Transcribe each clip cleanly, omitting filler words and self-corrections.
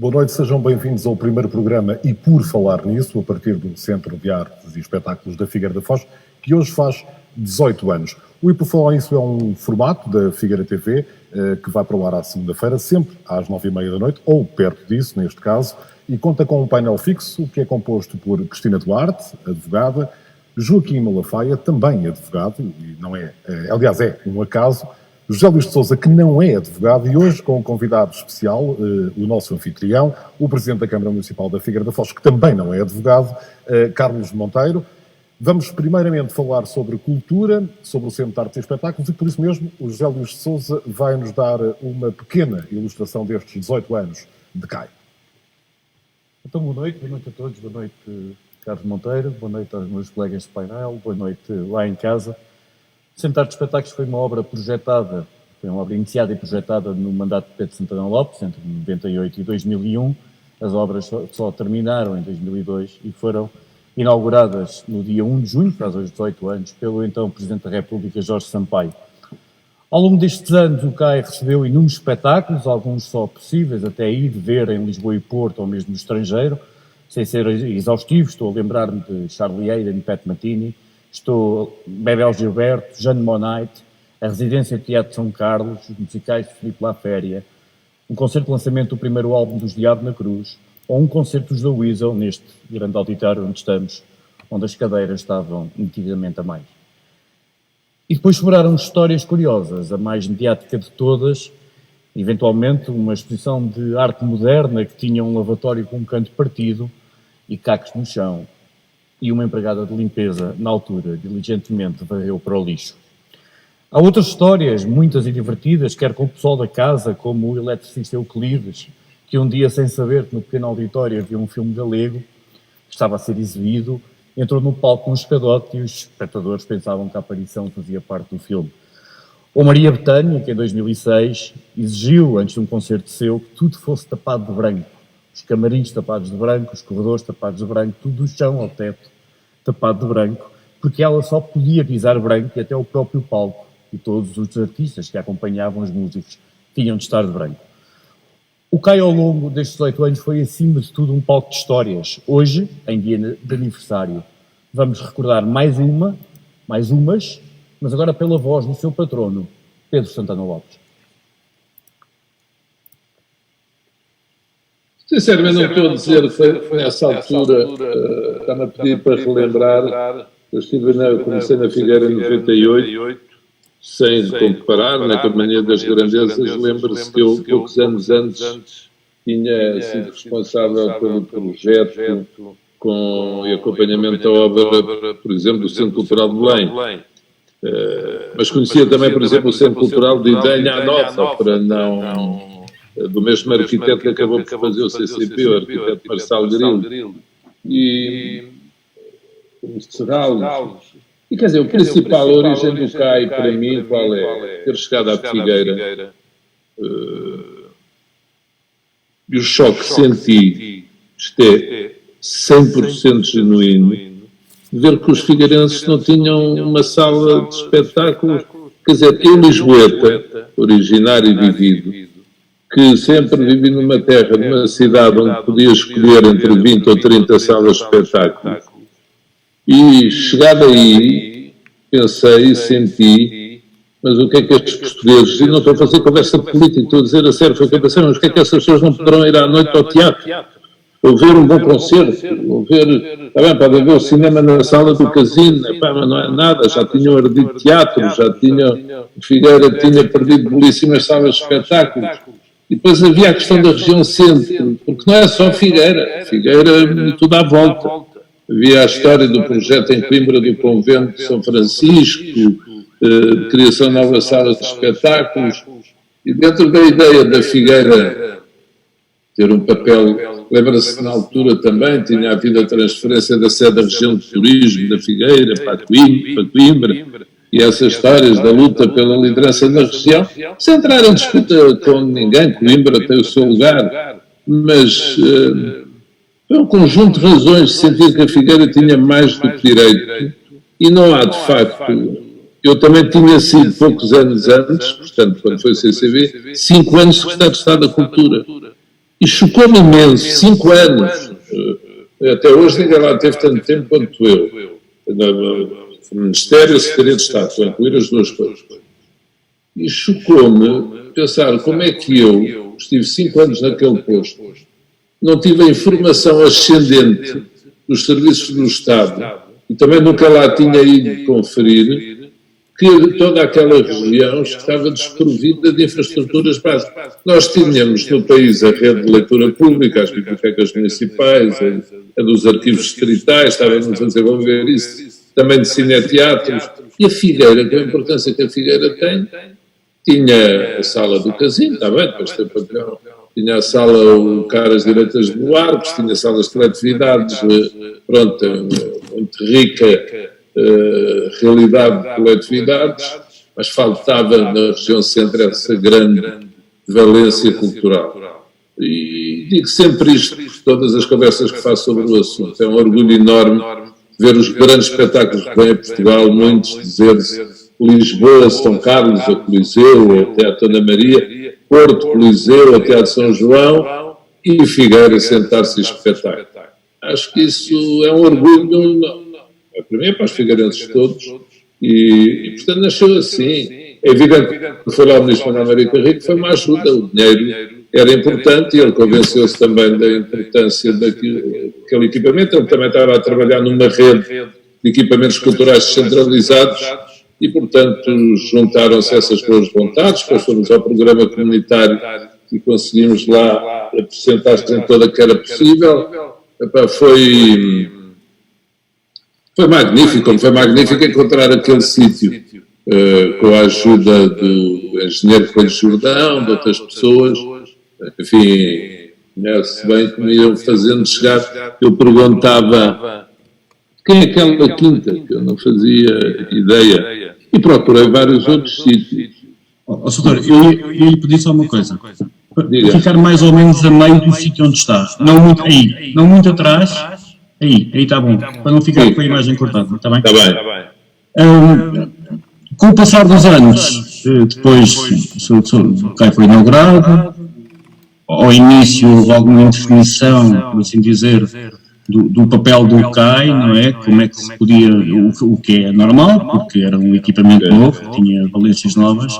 Boa noite, sejam bem-vindos ao primeiro programa e por falar nisso, a partir do Centro de Artes e Espetáculos da Figueira da Foz, que hoje faz 18 anos. O E por falar nisso é um formato da Figueira TV que vai para o ar à segunda-feira, sempre às 9h30 da noite, ou perto disso, neste caso, e conta com um painel fixo que é composto por Cristina Duarte, advogada, Joaquim Malafaia, também advogado, e não é, aliás é um acaso, José Luís de Sousa, que não é advogado, e hoje com um convidado especial, o nosso anfitrião, o Presidente da Câmara Municipal da Figueira da Foz, que também não é advogado, Carlos Monteiro. Vamos primeiramente falar sobre cultura, sobre o Centro de Artes e Espetáculos, e por isso mesmo o José Luís de Sousa vai nos dar uma pequena ilustração destes 18 anos de CAI. Então, boa noite a todos, boa noite Carlos Monteiro, boa noite aos meus colegas de painel, boa noite lá em casa. O Centro de Artes e Espetáculos foi uma obra projetada, foi uma obra iniciada e projetada no mandato de Pedro Santana Lopes, entre 98 e 2001. As obras só terminaram em 2002 e foram inauguradas no dia 1 de junho, faz hoje 18 anos, pelo então Presidente da República, Jorge Sampaio. Ao longo destes anos, o CAI recebeu inúmeros espetáculos, alguns só possíveis até ir ver em Lisboa e Porto ou mesmo no estrangeiro, sem ser exaustivo. Estou a lembrar-me de Charlie Hayden e Pat Matini, Bebel Gilberto, Jeanne Monait, a Residência de Teatro de São Carlos, os musicais de Filipe Laféria, um concerto de lançamento do primeiro álbum dos Diabo na Cruz, ou um concerto dos The Weasel, neste grande auditório onde estamos, onde as cadeiras estavam nitidamente a mais. E depois sobraram histórias curiosas, a mais mediática de todas, eventualmente uma exposição de arte moderna que tinha um lavatório com um canto partido e cacos no chão, e uma empregada de limpeza, na altura, diligentemente varreu para o lixo. Há outras histórias, muitas e divertidas, quer com o pessoal da casa, como o eletricista Euclides, que um dia, sem saber que no pequeno auditório havia um filme galego, que estava a ser exibido, entrou no palco com um escadote e os espectadores pensavam que a aparição fazia parte do filme. Ou Maria Bethânia, que em 2006 exigiu, antes de um concerto seu, que tudo fosse tapado de branco. Os camarins tapados de branco, os corredores tapados de branco, tudo do chão ao teto tapado de branco, porque ela só podia pisar branco e até o próprio palco e todos os artistas que acompanhavam os músicos tinham de estar de branco. O CAI ao longo destes 18 anos foi acima de tudo um palco de histórias. Hoje, em dia de aniversário, vamos recordar mais umas, mas agora pela voz do seu patrono, Pedro Santana Lopes. Sinceramente não estou a dizer, foi nessa altura, está-me a pedir para relembrar, eu comecei na Figueira em 98, sem comparar, na Companhia das Grandezas, lembro-se que eu, poucos anos antes, tinha sido responsável pelo projeto e acompanhamento da obra, por exemplo, do Centro Cultural de Belém. Mas conhecia também, por exemplo, o Centro Cultural de Idenha Nova, para não... do mesmo arquiteto que acabou por fazer o CCP, o arquiteto Marçal Grilo. E o Serral. E quer dizer, a principal origem do CAI para mim, qual é? Ter chegado à Figueira e o choque que senti, isto é 100% genuíno, ver que os figueirenses não tinham uma sala de espetáculos. Quer dizer, eu, lisboeta, originário e vivido, que sempre vivi numa terra, numa cidade onde podia escolher entre 20 ou 30 salas de espetáculos, e chegado aí, pensei e senti, mas o que é que estes portugueses, e não estou a fazer conversa política, estou a dizer a sério, foi o que eu pensei, mas o que é que essas pessoas não poderão ir à noite ao teatro? Ou ver um bom concerto, ou ver, está bem, pode haver o cinema na sala do casino, mas não é nada, já tinham ardido teatro, Figueira tinha perdido belíssimas salas de espetáculos. E depois havia a questão da região centro, porque não é só Figueira e tudo à volta. Havia a história do projeto em Coimbra do Convento de São Francisco, de criação de novas salas de espetáculos, e dentro da ideia da Figueira ter um papel, lembra-se na altura também, tinha havido a transferência da sede da região de turismo da Figueira para Coimbra, e essas histórias da luta pela liderança na região, sem entrar em disputa com ninguém, Coimbra tem o seu lugar, mas foi um conjunto de razões de sentir que a Figueira tinha mais do que direito, e não há de facto. Eu também tinha sido, poucos anos antes, portanto, quando foi o CCB, 5 anos secretário de Estado da Cultura. E chocou-me imenso, 5 anos. Até hoje ninguém lá teve tanto tempo quanto eu. O Ministério e a Secretaria de Estado, para incluir as duas coisas. E chocou-me pensar como é que eu estive 5 anos naquele posto, não tive a informação ascendente dos serviços do Estado e também nunca lá tinha ido conferir que toda aquela região estava desprovida de infraestruturas básicas. Nós tínhamos no país a rede de leitura pública, as bibliotecas municipais, a dos arquivos distritais, estávamos a desenvolver isso, também de cineteatros. E a Figueira, com a importância que a Figueira tem, tinha a sala do casino, está bem, depois tem pavilhão. Tinha a sala o Caras Direitas de Boarcos, tinha salas de coletividades, pronto, muito rica realidade de coletividades, mas faltava na região centro essa grande valência cultural. E digo sempre isto, todas as conversas que faço sobre o assunto, é um orgulho enorme ver os grandes espetáculos que vêm a Portugal, muitos dizer-se Lisboa, São Carlos, o Coliseu, o Teatro Ana Maria, Porto, Coliseu, o Teatro São João e Figueira sentar-se e espetáculo. Acho que isso é um orgulho, para mim, para os figueirenses todos, e portanto nasceu assim. É evidente que foi lá o Ministro Manuel América Rico, foi uma ajuda, o dinheiro era importante e ele convenceu-se também da importância daquele equipamento. Ele também estava a trabalhar numa rede de equipamentos culturais descentralizados e, portanto, juntaram-se essas boas vontades, depois fomos ao programa comunitário e conseguimos lá a percentagem toda que era possível. Foi magnífico, como foi magnífico encontrar aquele sítio com a ajuda do engenheiro Coelho Jordão, de outras pessoas, enfim, conhece bem que me iam fazendo chegar. Eu perguntava quem é aquela quinta, que eu não fazia ideia, e procurei vários outros sítios. Soutor, eu ia lhe pedir só uma coisa. Diga. Ficar mais ou menos a meio do sítio onde está, não muito aí, não muito atrás. Aí está bom, para não ficar com a imagem cortada, está bem? Está bem. Com o passar dos anos, depois o CAI foi inaugurado, ao início houve alguma indefinição, por assim dizer, do papel do CAI, não é? Como é que se podia, o que é normal, porque era um equipamento novo, que tinha valências novas.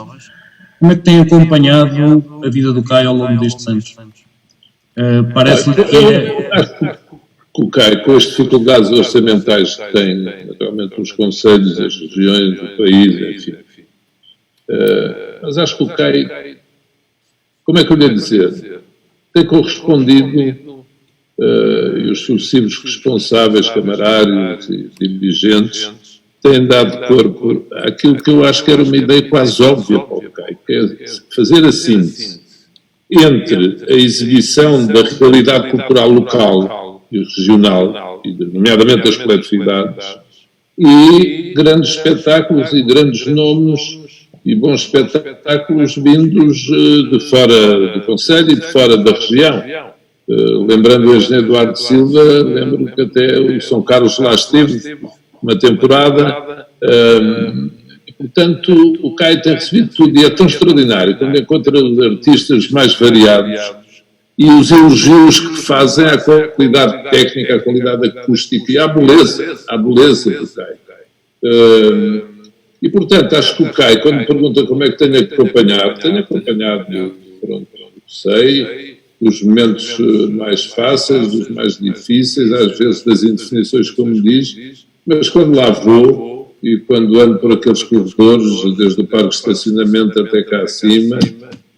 Como é que tem acompanhado a vida do CAI ao longo destes anos? Parece-lhe que é... O CAI, com as dificuldades orçamentais que tem, naturalmente, os concelhos, as regiões, o país, enfim. Mas acho que o CAI, como é que eu lhe ia dizer, tem correspondido, e os sucessivos responsáveis, camarários e dirigentes, têm dado corpo àquilo que eu acho que era uma ideia quase óbvia para o CAI, que é fazer a síntese entre a exibição da realidade cultural local e regional, e nomeadamente das coletividades, e grandes espetáculos e grandes nomes e bons espetáculos vindos de fora do Conselho e de fora da região. Lembrando o engenheiro Eduardo Silva, lembro que até o São Carlos lá esteve uma temporada, e, portanto, o CAI tem recebido tudo e é tão extraordinário quando encontra os artistas mais variados e os elogios que fazem à qualidade técnica, à qualidade acústica e à beleza do CAI. E, portanto, acho que o CAI, quando me pergunta como é que tenho acompanhado, pronto, sei, os momentos mais fáceis, os mais difíceis, às vezes das indefinições, como diz, mas quando lá vou e quando ando por aqueles corredores, desde o parque de estacionamento até cá acima,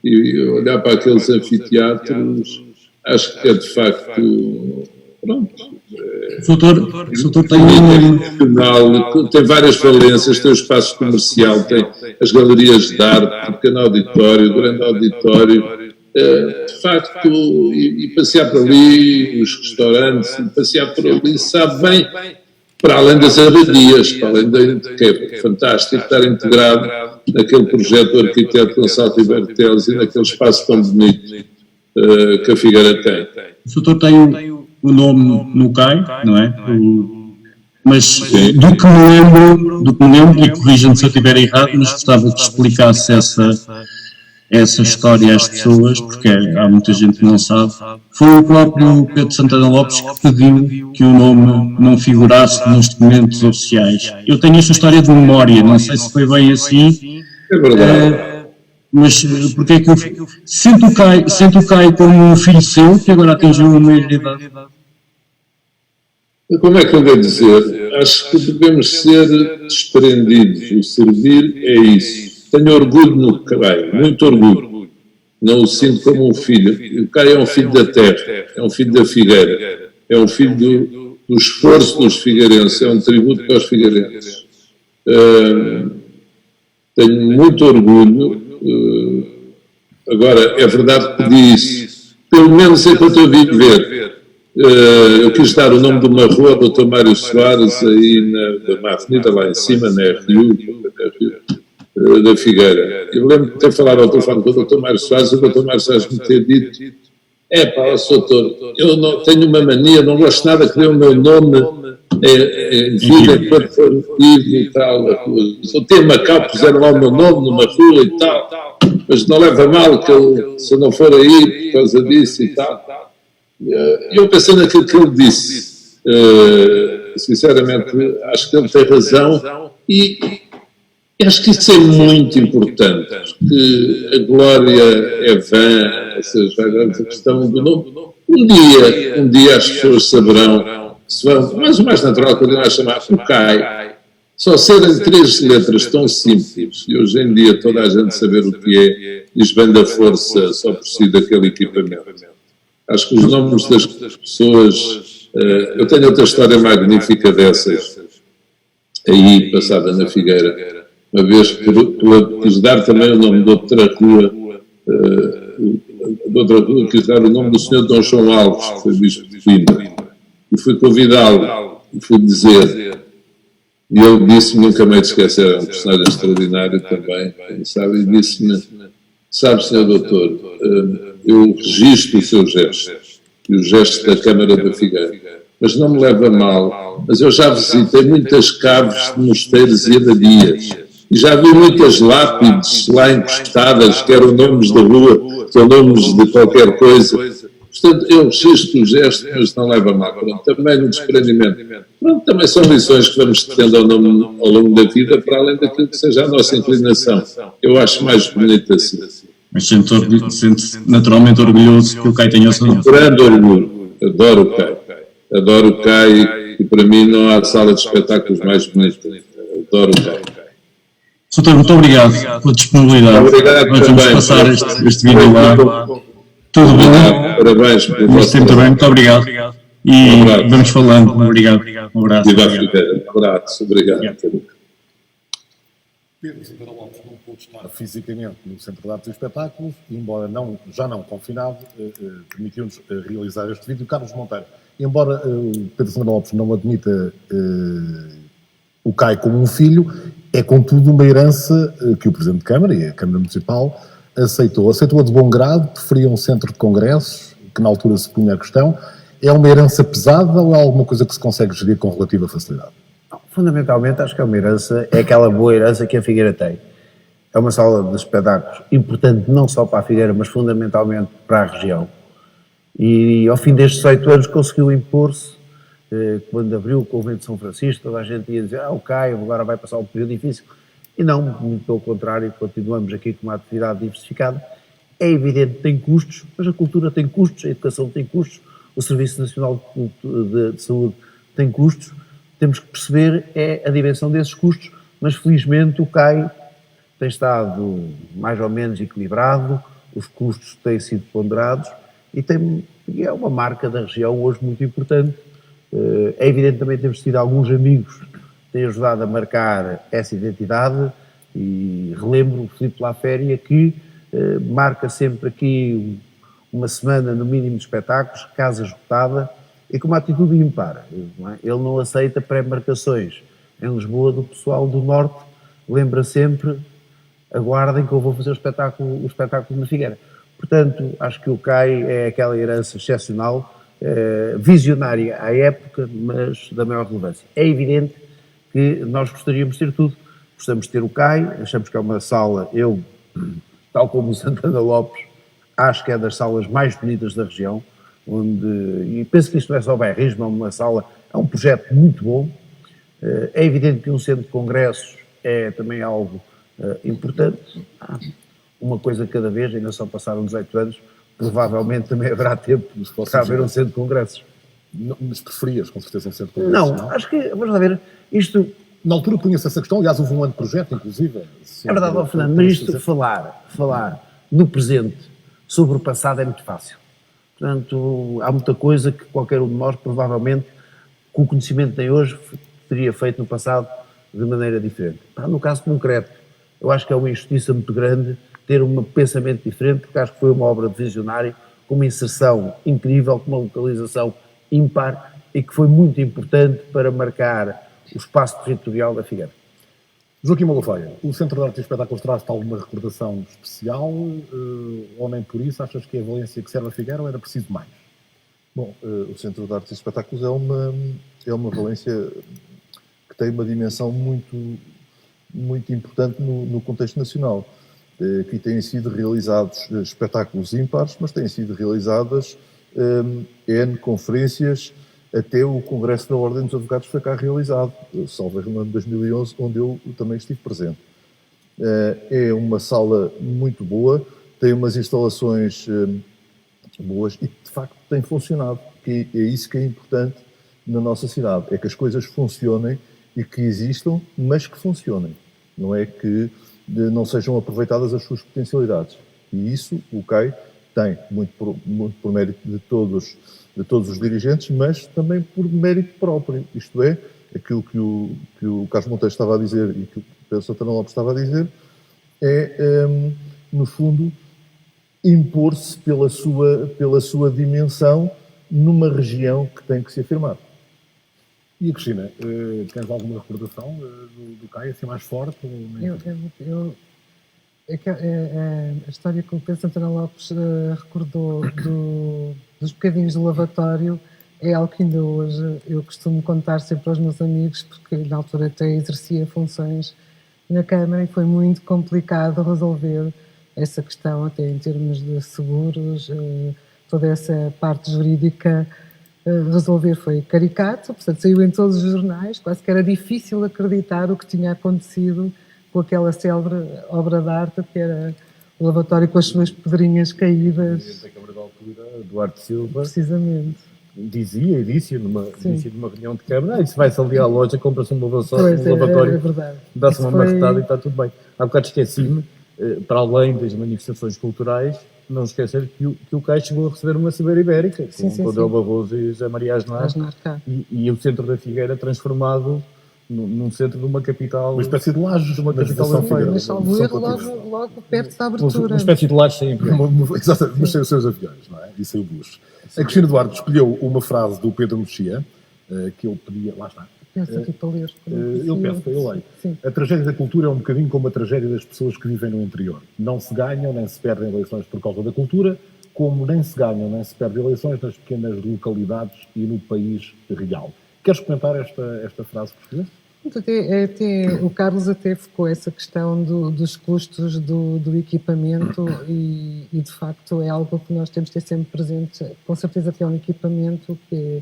e olhar para aqueles anfiteatros, acho que é de facto, pronto. O doutor tem várias valências, tem o espaço comercial, tem as galerias de arte, o pequeno auditório, o grande auditório, de facto, e passear por ali, os restaurantes, e passear por ali, sabe bem, para além das abadias, para além que é fantástico estar integrado naquele projeto do arquiteto Gonçalo Ribeiro Teles e naquele espaço tão bonito que a Figueira tem. O doutor tem o nome no CAI, não é? Mas do que me lembro, e corrija-me se eu estiver errado, mas gostava que explicasse essa história às pessoas, porque há muita gente que não sabe, foi o próprio Pedro Santana Lopes que pediu que o nome não figurasse nos documentos oficiais. Eu tenho esta história de memória, não sei se foi bem assim. É verdade. Mas porque é que eu sento o Caio como um filho seu que agora atingiu uma maioridade? Como é que eu vou dizer? Acho que devemos ser desprendidos. O servir é isso. Tenho orgulho no Caio, muito orgulho. Não o sinto como um filho. O Caio é um filho da terra, é um filho da Figueira, é um filho do esforço dos figueirenses, é um tributo para os figueirenses. Tenho muito orgulho. Agora, é verdade que disse, pelo menos enquanto eu vim ver, eu quis dar o nome de uma rua, Dr. Mário Soares, aí na avenida lá em cima, na RU, da Figueira. Eu lembro de ter falado ao telefone com o Dr. Mário Soares e o Dr. Mário Soares me ter dito: doutor, eu não tenho uma mania, não gosto nada que dê o meu nome em vida enquanto for vivo e tal. Se eu tenho Macau, puseram lá o meu nome numa rua e tal, mas não leva mal que se eu não for aí por causa disso e tal. Eu pensei naquilo que ele disse, sinceramente, acho que ele tem razão e acho que isso é muito importante, porque a glória é vã, ou seja, a questão do nome. Um dia as pessoas saberão, se vão, mas o mais natural é continuar a chamar o Caio. Só serem 3 letras tão simples, e hoje em dia toda a gente saber o que é, desvenda a força só por si daquele equipamento. Acho que os nomes das pessoas... eu tenho outra história magnífica dessas, aí passada na Figueira. Uma vez quis dar também o nome de outra rua, quis dar o nome do senhor Dom João Alves, que foi bispo de Coimbra. E fui convidá-lo, e fui dizer, e ele disse-me, nunca me esquecer, é um personagem extraordinário também, sabe, e disse-me: sabe, senhor doutor, eu registro o seu gesto, e o gesto da Câmara da Figueira, mas não me leva a mal, mas eu já visitei muitas caves de mosteiros e abadias, e já vi muitas lápides lá encostadas, que eram nomes da rua, que eram nomes de qualquer coisa. Portanto, eu registro o gesto, mas não leva a mal. Pronto, também no desprendimento. Pronto, também são lições que vamos tendo ao longo da vida, para além daquilo que seja a nossa inclinação. Eu acho mais bonito assim. Mas sente-se naturalmente orgulhoso que o Caio tenha o seu nome. Grande orgulho. Adoro o Caio. Adoro o Caio e para mim não há sala de espetáculos mais bonita. Adoro o Caio. Doutor, muito obrigado pela disponibilidade. Obrigado. Nós vamos passar este vídeo lá. Tudo bem? Parabéns pelo vosso tempo. Muito obrigado. E vamos falando. Obrigado. Um abraço. Um abraço. Obrigado. Pedro Santana Lopes não pôde estar fisicamente no Centro de Artes e Espetáculos, embora já não confinado, permitiu-nos realizar este vídeo. Carlos Monteiro, embora Pedro Santana Lopes não admita o Caio como um filho, é contudo uma herança que o Presidente de Câmara e a Câmara Municipal aceitou de bom grado, preferia um centro de congressos, que na altura se punha a questão. É uma herança pesada ou é alguma coisa que se consegue gerir com relativa facilidade? Fundamentalmente, acho que é uma herança, é aquela boa herança que a Figueira tem. É uma sala de espetáculos importante não só para a Figueira, mas fundamentalmente para a região. E ao fim destes 8 anos conseguiu impor-se, quando abriu o Convento de São Francisco, toda a gente ia dizer: o Caio agora vai passar um período difícil. E não, muito pelo contrário, continuamos aqui com uma atividade diversificada. É evidente que tem custos, mas a cultura tem custos, a educação tem custos, o Serviço Nacional de Saúde tem custos. Temos que perceber a dimensão desses custos, mas felizmente o CAI tem estado mais ou menos equilibrado, os custos têm sido ponderados e é uma marca da região hoje muito importante. É evidente também temos tido alguns amigos que têm ajudado a marcar essa identidade e relembro o Filipe Laféria que marca sempre aqui uma semana no mínimo de espetáculos, casa esgotada, e com uma atitude ímpar. Ele não aceita pré-marcações em Lisboa do pessoal do Norte, lembra sempre: aguardem que eu vou fazer o espetáculo na Figueira. Portanto, acho que o CAI é aquela herança excepcional, visionária à época, mas da maior relevância. É evidente que nós gostaríamos de ter tudo. Gostamos de ter o CAI, achamos que é uma sala, eu tal como o Santana Lopes, acho que é das salas mais bonitas da região, e penso que isto não é só bairrismo, é uma sala, é um projeto muito bom. É evidente que um centro de congressos é também algo importante. Uma coisa cada vez, ainda só passaram 18 anos, provavelmente também haverá tempo para haver um centro de congressos. Não, mas preferias, com certeza, um centro de congressos, Não, acho que, vamos lá ver, isto... Na altura punha-se essa questão, aliás, houve um ano de projeto, inclusive. É verdade, Fernando, mas isto, falar no presente sobre o passado é muito fácil. Portanto, há muita coisa que qualquer um de nós, provavelmente, com o conhecimento que tem hoje, teria feito no passado de maneira diferente. No caso concreto, eu acho que é uma injustiça muito grande ter um pensamento diferente, porque acho que foi uma obra de visionário, com uma inserção incrível, com uma localização ímpar e que foi muito importante para marcar o espaço territorial da Figueira. Joaquim Malafaia, o Centro de Arte e Espetáculos traz-te alguma recordação especial ou nem por isso? Achas que é a valência que serve a Figueira ou era preciso mais? Bom, o Centro de Arte e Espetáculos é uma valência que tem uma dimensão muito importante no contexto nacional. Aqui têm sido realizados espetáculos ímpares, mas têm sido realizadas N conferências, até o Congresso da Ordem dos Advogados foi cá realizado, salvo no ano de 2011, onde eu também estive presente. É uma sala muito boa, tem umas instalações boas e, de facto, tem funcionado. Que é isso que é importante na nossa cidade, é que as coisas funcionem e que existam, mas que funcionem. Não é que não sejam aproveitadas as suas potencialidades. E isso o CAI tem, muito por mérito de todos os dirigentes, mas também por mérito próprio. Isto é, aquilo que o Carlos Monteiro estava a dizer e que o Pedro Santana Lopes estava a dizer, no fundo, impor-se pela sua dimensão numa região que tem que se afirmar. E a Cristina, tens alguma recordação do CAI, assim mais forte? A história que o Pedro Santana Lopes recordou dos bocadinhos do lavatório é algo que ainda hoje eu costumo contar sempre aos meus amigos, porque na altura até exercia funções na Câmara e foi muito complicado resolver essa questão, até em termos de seguros, toda essa parte jurídica. Resolver foi caricato, portanto saiu em todos os jornais, quase que era difícil acreditar o que tinha acontecido com aquela célebre obra de arte que era o lavatório com as suas pedrinhas caídas. Da Câmara da Altura, Duarte Silva, precisamente. Dizia e disse numa reunião de Câmara, e se vai-se ali à loja, compra-se um Pois, lavatório, é verdade. dá-se uma marretada e está tudo bem. Há bocado esqueci-me, para além das manifestações culturais, não esquecer que o CAI chegou a receber uma Cibeira Ibérica, com Adel Barroso e José Maria Asnar, e o centro da Figueira transformado num centro de uma capital... Uma espécie de laje, de uma capital da Figueira. Mas salvo erro logo perto da abertura. Uma espécie de laje sem Exatamente, mas sem os seus aviões, não é? E sem o bus. A Cristina Duarte escolheu uma frase do Pedro Mexia, que ele pedia... Lá está. Penso aqui para ler. Eu peço para eu leio. Sim. A tragédia da cultura é um bocadinho como a tragédia das pessoas que vivem no interior. Não se ganham nem se perdem eleições por causa da cultura, como nem se ganham nem se perdem eleições nas pequenas localidades e no país real. Queres comentar esta frase que escolheste? Até, o Carlos até focou essa questão dos custos do equipamento e de facto é algo que nós temos de ter sempre presente. Com certeza que é um equipamento que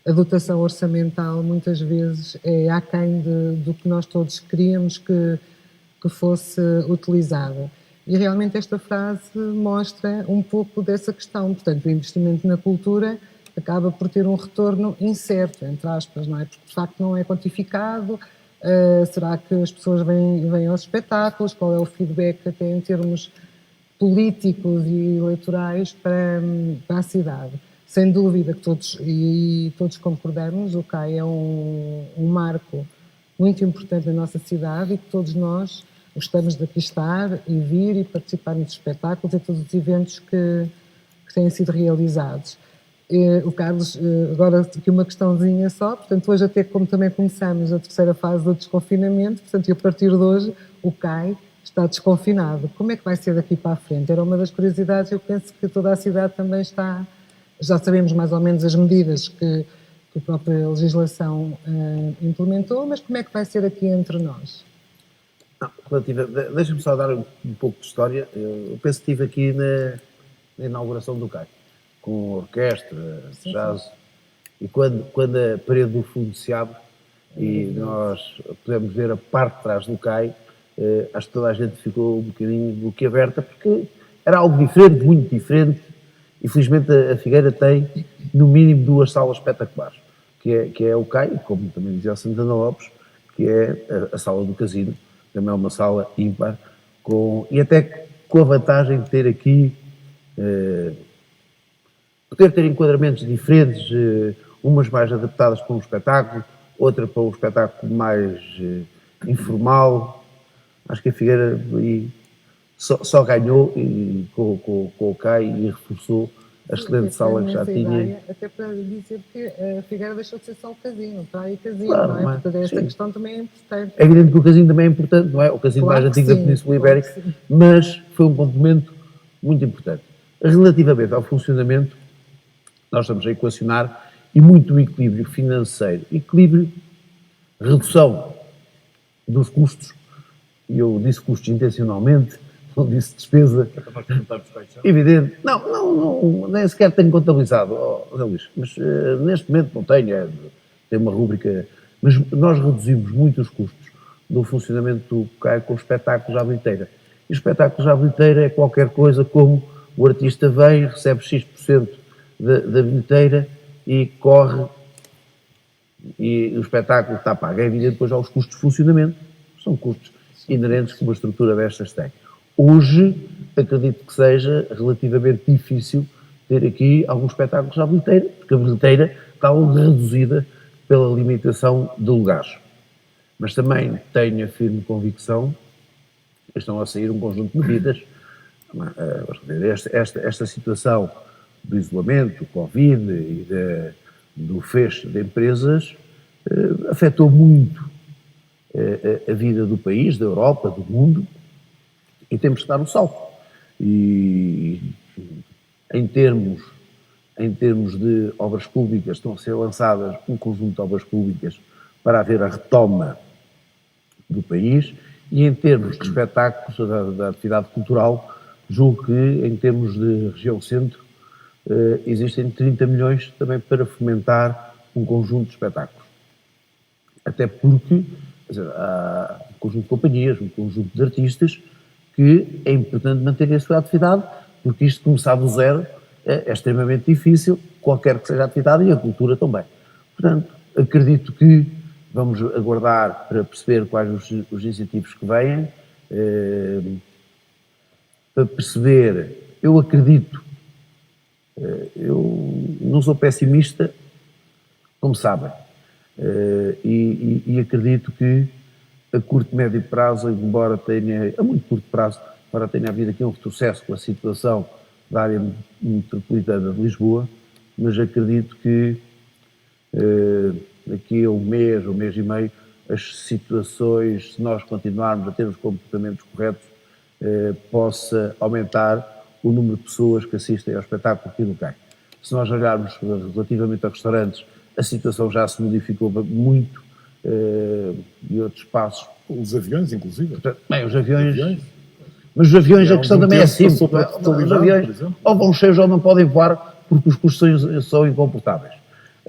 a dotação orçamental muitas vezes é aquém do que nós todos queríamos que fosse utilizada. E realmente esta frase mostra um pouco dessa questão. Portanto, o investimento na cultura acaba por ter um retorno incerto, entre aspas, não é? Porque de facto não é quantificado. Será que as pessoas vêm aos espetáculos? Qual é o feedback até em termos políticos e eleitorais para a cidade? Sem dúvida que todos concordamos, o CAI é um marco muito importante na nossa cidade e que todos nós gostamos de aqui estar e vir e participar nos espetáculos e todos os eventos que têm sido realizados. O Carlos, agora aqui uma questãozinha só, portanto hoje até como também começamos a terceira fase do desconfinamento, portanto e a partir de hoje o CAI está desconfinado. Como é que vai ser daqui para a frente? Era uma das curiosidades, eu penso que toda a cidade também está, já sabemos mais ou menos as medidas que a própria legislação implementou, mas como é que vai ser aqui entre nós? Deixa-me só dar um pouco de história. Eu penso que estive aqui na inauguração do CAI, com orquestra, jazz, e quando a parede do fundo se abre e nós podemos ver a parte de trás do CAI, acho que toda a gente ficou um bocadinho boquiaberta, porque era algo diferente, muito diferente. Infelizmente a Figueira tem, no mínimo, 2 salas espetaculares, que é o CAI, como também dizia o Santana Lopes, que é a sala do casino, também é uma sala ímpar, e até com a vantagem de ter aqui, poder ter enquadramentos diferentes, umas mais adaptadas para um espetáculo, outra para um espetáculo mais informal. Acho que a Figueira só ganhou com o CAI e reforçou a excelente sala que já tinha. Ideia, até para dizer que a Figueira deixou de ser só o casino, praia e casino, Claro, não é? mas, Portanto, esta sim. questão também é importante. É evidente que o casino também é importante, não é? O casino Claro mais que antigo da sim, Península claro Ibérica, que sim. mas foi um complemento muito importante. Relativamente ao funcionamento, nós estamos a equacionar, e muito equilíbrio financeiro, redução dos custos, e eu disse custos intencionalmente, não disse despesa, evidente, não, nem sequer tenho contabilizado, Zé Luís, mas neste momento não tenho, tem uma rúbrica, mas nós reduzimos muito os custos do funcionamento do CAI com os espetáculos à bilheteira. E os espetáculos à bilheteira é qualquer coisa como o artista vem, recebe X% da bilheteira e corre, e o espetáculo está pago. É evidente depois há os custos de funcionamento, são custos inerentes que uma estrutura destas tem. Hoje, acredito que seja relativamente difícil ter aqui alguns espetáculos à bilheteira, porque a bilheteira está algo reduzida pela limitação de lugares. Mas também tenho a firme convicção que estão a sair um conjunto de medidas. Esta situação do isolamento, do Covid e do fecho de empresas afetou muito a vida do país, da Europa, do mundo, e temos que dar um salto. E em termos de obras públicas, estão a ser lançadas um conjunto de obras públicas para haver a retoma do país, e em termos de espetáculos, da atividade cultural, julgo que em termos de região centro existem 30 milhões também para fomentar um conjunto de espetáculos. Até porque há um conjunto de companhias, um conjunto de artistas que é importante manter a sua atividade, porque isto começar do zero é extremamente difícil, qualquer que seja a atividade, e a cultura também. Portanto, acredito que vamos aguardar para perceber quais os incentivos que vêm, para perceber, eu acredito, eu não sou pessimista, como sabem, e acredito que a curto, médio prazo, embora tenha, a muito curto prazo, embora tenha havido aqui um retrocesso com a situação da área metropolitana de Lisboa, mas acredito que daqui a um mês e meio, as situações, se nós continuarmos a ter os comportamentos corretos, possa aumentar o número de pessoas que assistem ao espetáculo aqui no CAI. Se nós olharmos relativamente a restaurantes, a situação já se modificou muito, e outros espaços. Os aviões, inclusive. Bem, os aviões. Mas os aviões, a questão também é simples. Os aviões ou vão cheios ou não podem voar porque os custos são incomportáveis.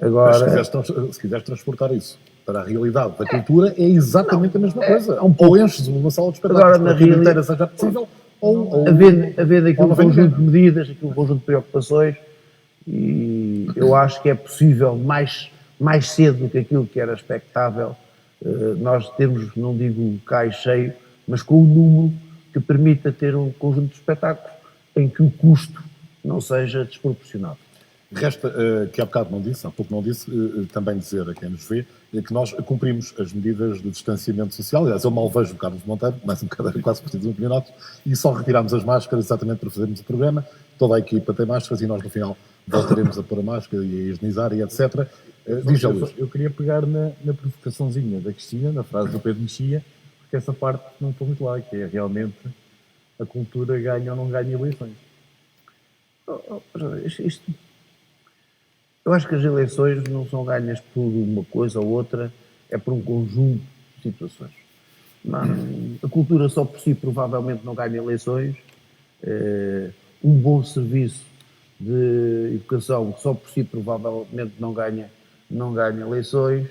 Agora, mas se quiseres transportar isso para a realidade da cultura, é exatamente a mesma coisa. Ou enches uma sala de espetáculos agora, na realidade, seja possível, ou havendo aqui um conjunto de medidas, aqui um conjunto de preocupações, e eu acho que é possível, mais cedo do que aquilo que era expectável, nós temos, não digo um CAI cheio, mas com um número que permita ter um conjunto de espetáculos em que o custo não seja desproporcionado. Resta, que há bocado não disse, há pouco não disse, também dizer a quem nos vê, que nós cumprimos as medidas de distanciamento social. Aliás, eu mal vejo o Carlos Monteiro, mais um bocadinho, quase por 5 minutos, e só retirámos as máscaras exatamente para fazermos o programa. Toda a equipa tem máscaras e nós no final voltaremos a pôr a máscara e a higienizar e etc. Diz a Luís. Eu queria pegar na provocaçãozinha da Cristina, na frase do Pedro Mexia, porque essa parte não foi muito lá, que é realmente a cultura ganha ou não ganha eleições. Eu acho que as eleições não são ganhas por uma coisa ou outra, é por um conjunto de situações. A cultura só por si provavelmente não ganha eleições. Um bom serviço de educação só por si provavelmente não ganha eleições.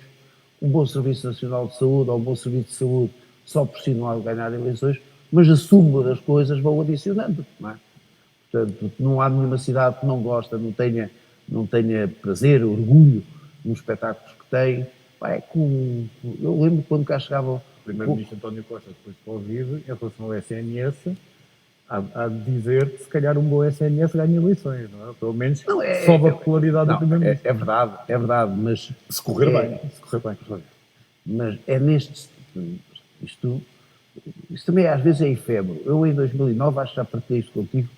Um bom serviço nacional de saúde ou um bom serviço de saúde só por si não há de ganhar eleições, mas a suma das coisas vão adicionando, não é? Portanto, não há nenhuma cidade que não gosta, não tenha prazer, orgulho nos espetáculos que tem. Eu lembro quando cá chegava... O primeiro-ministro António Costa, depois de Covid, em relação ao SNS, há de dizer que se calhar um bom SNS ganha eleições, não é? Pelo menos sobe a popularidade do primeiro-ministro. É verdade, mas... Se correr bem. Mas é nestes... Isto também às vezes é efêmero. Eu em 2009, acho que já partilhei isto contigo,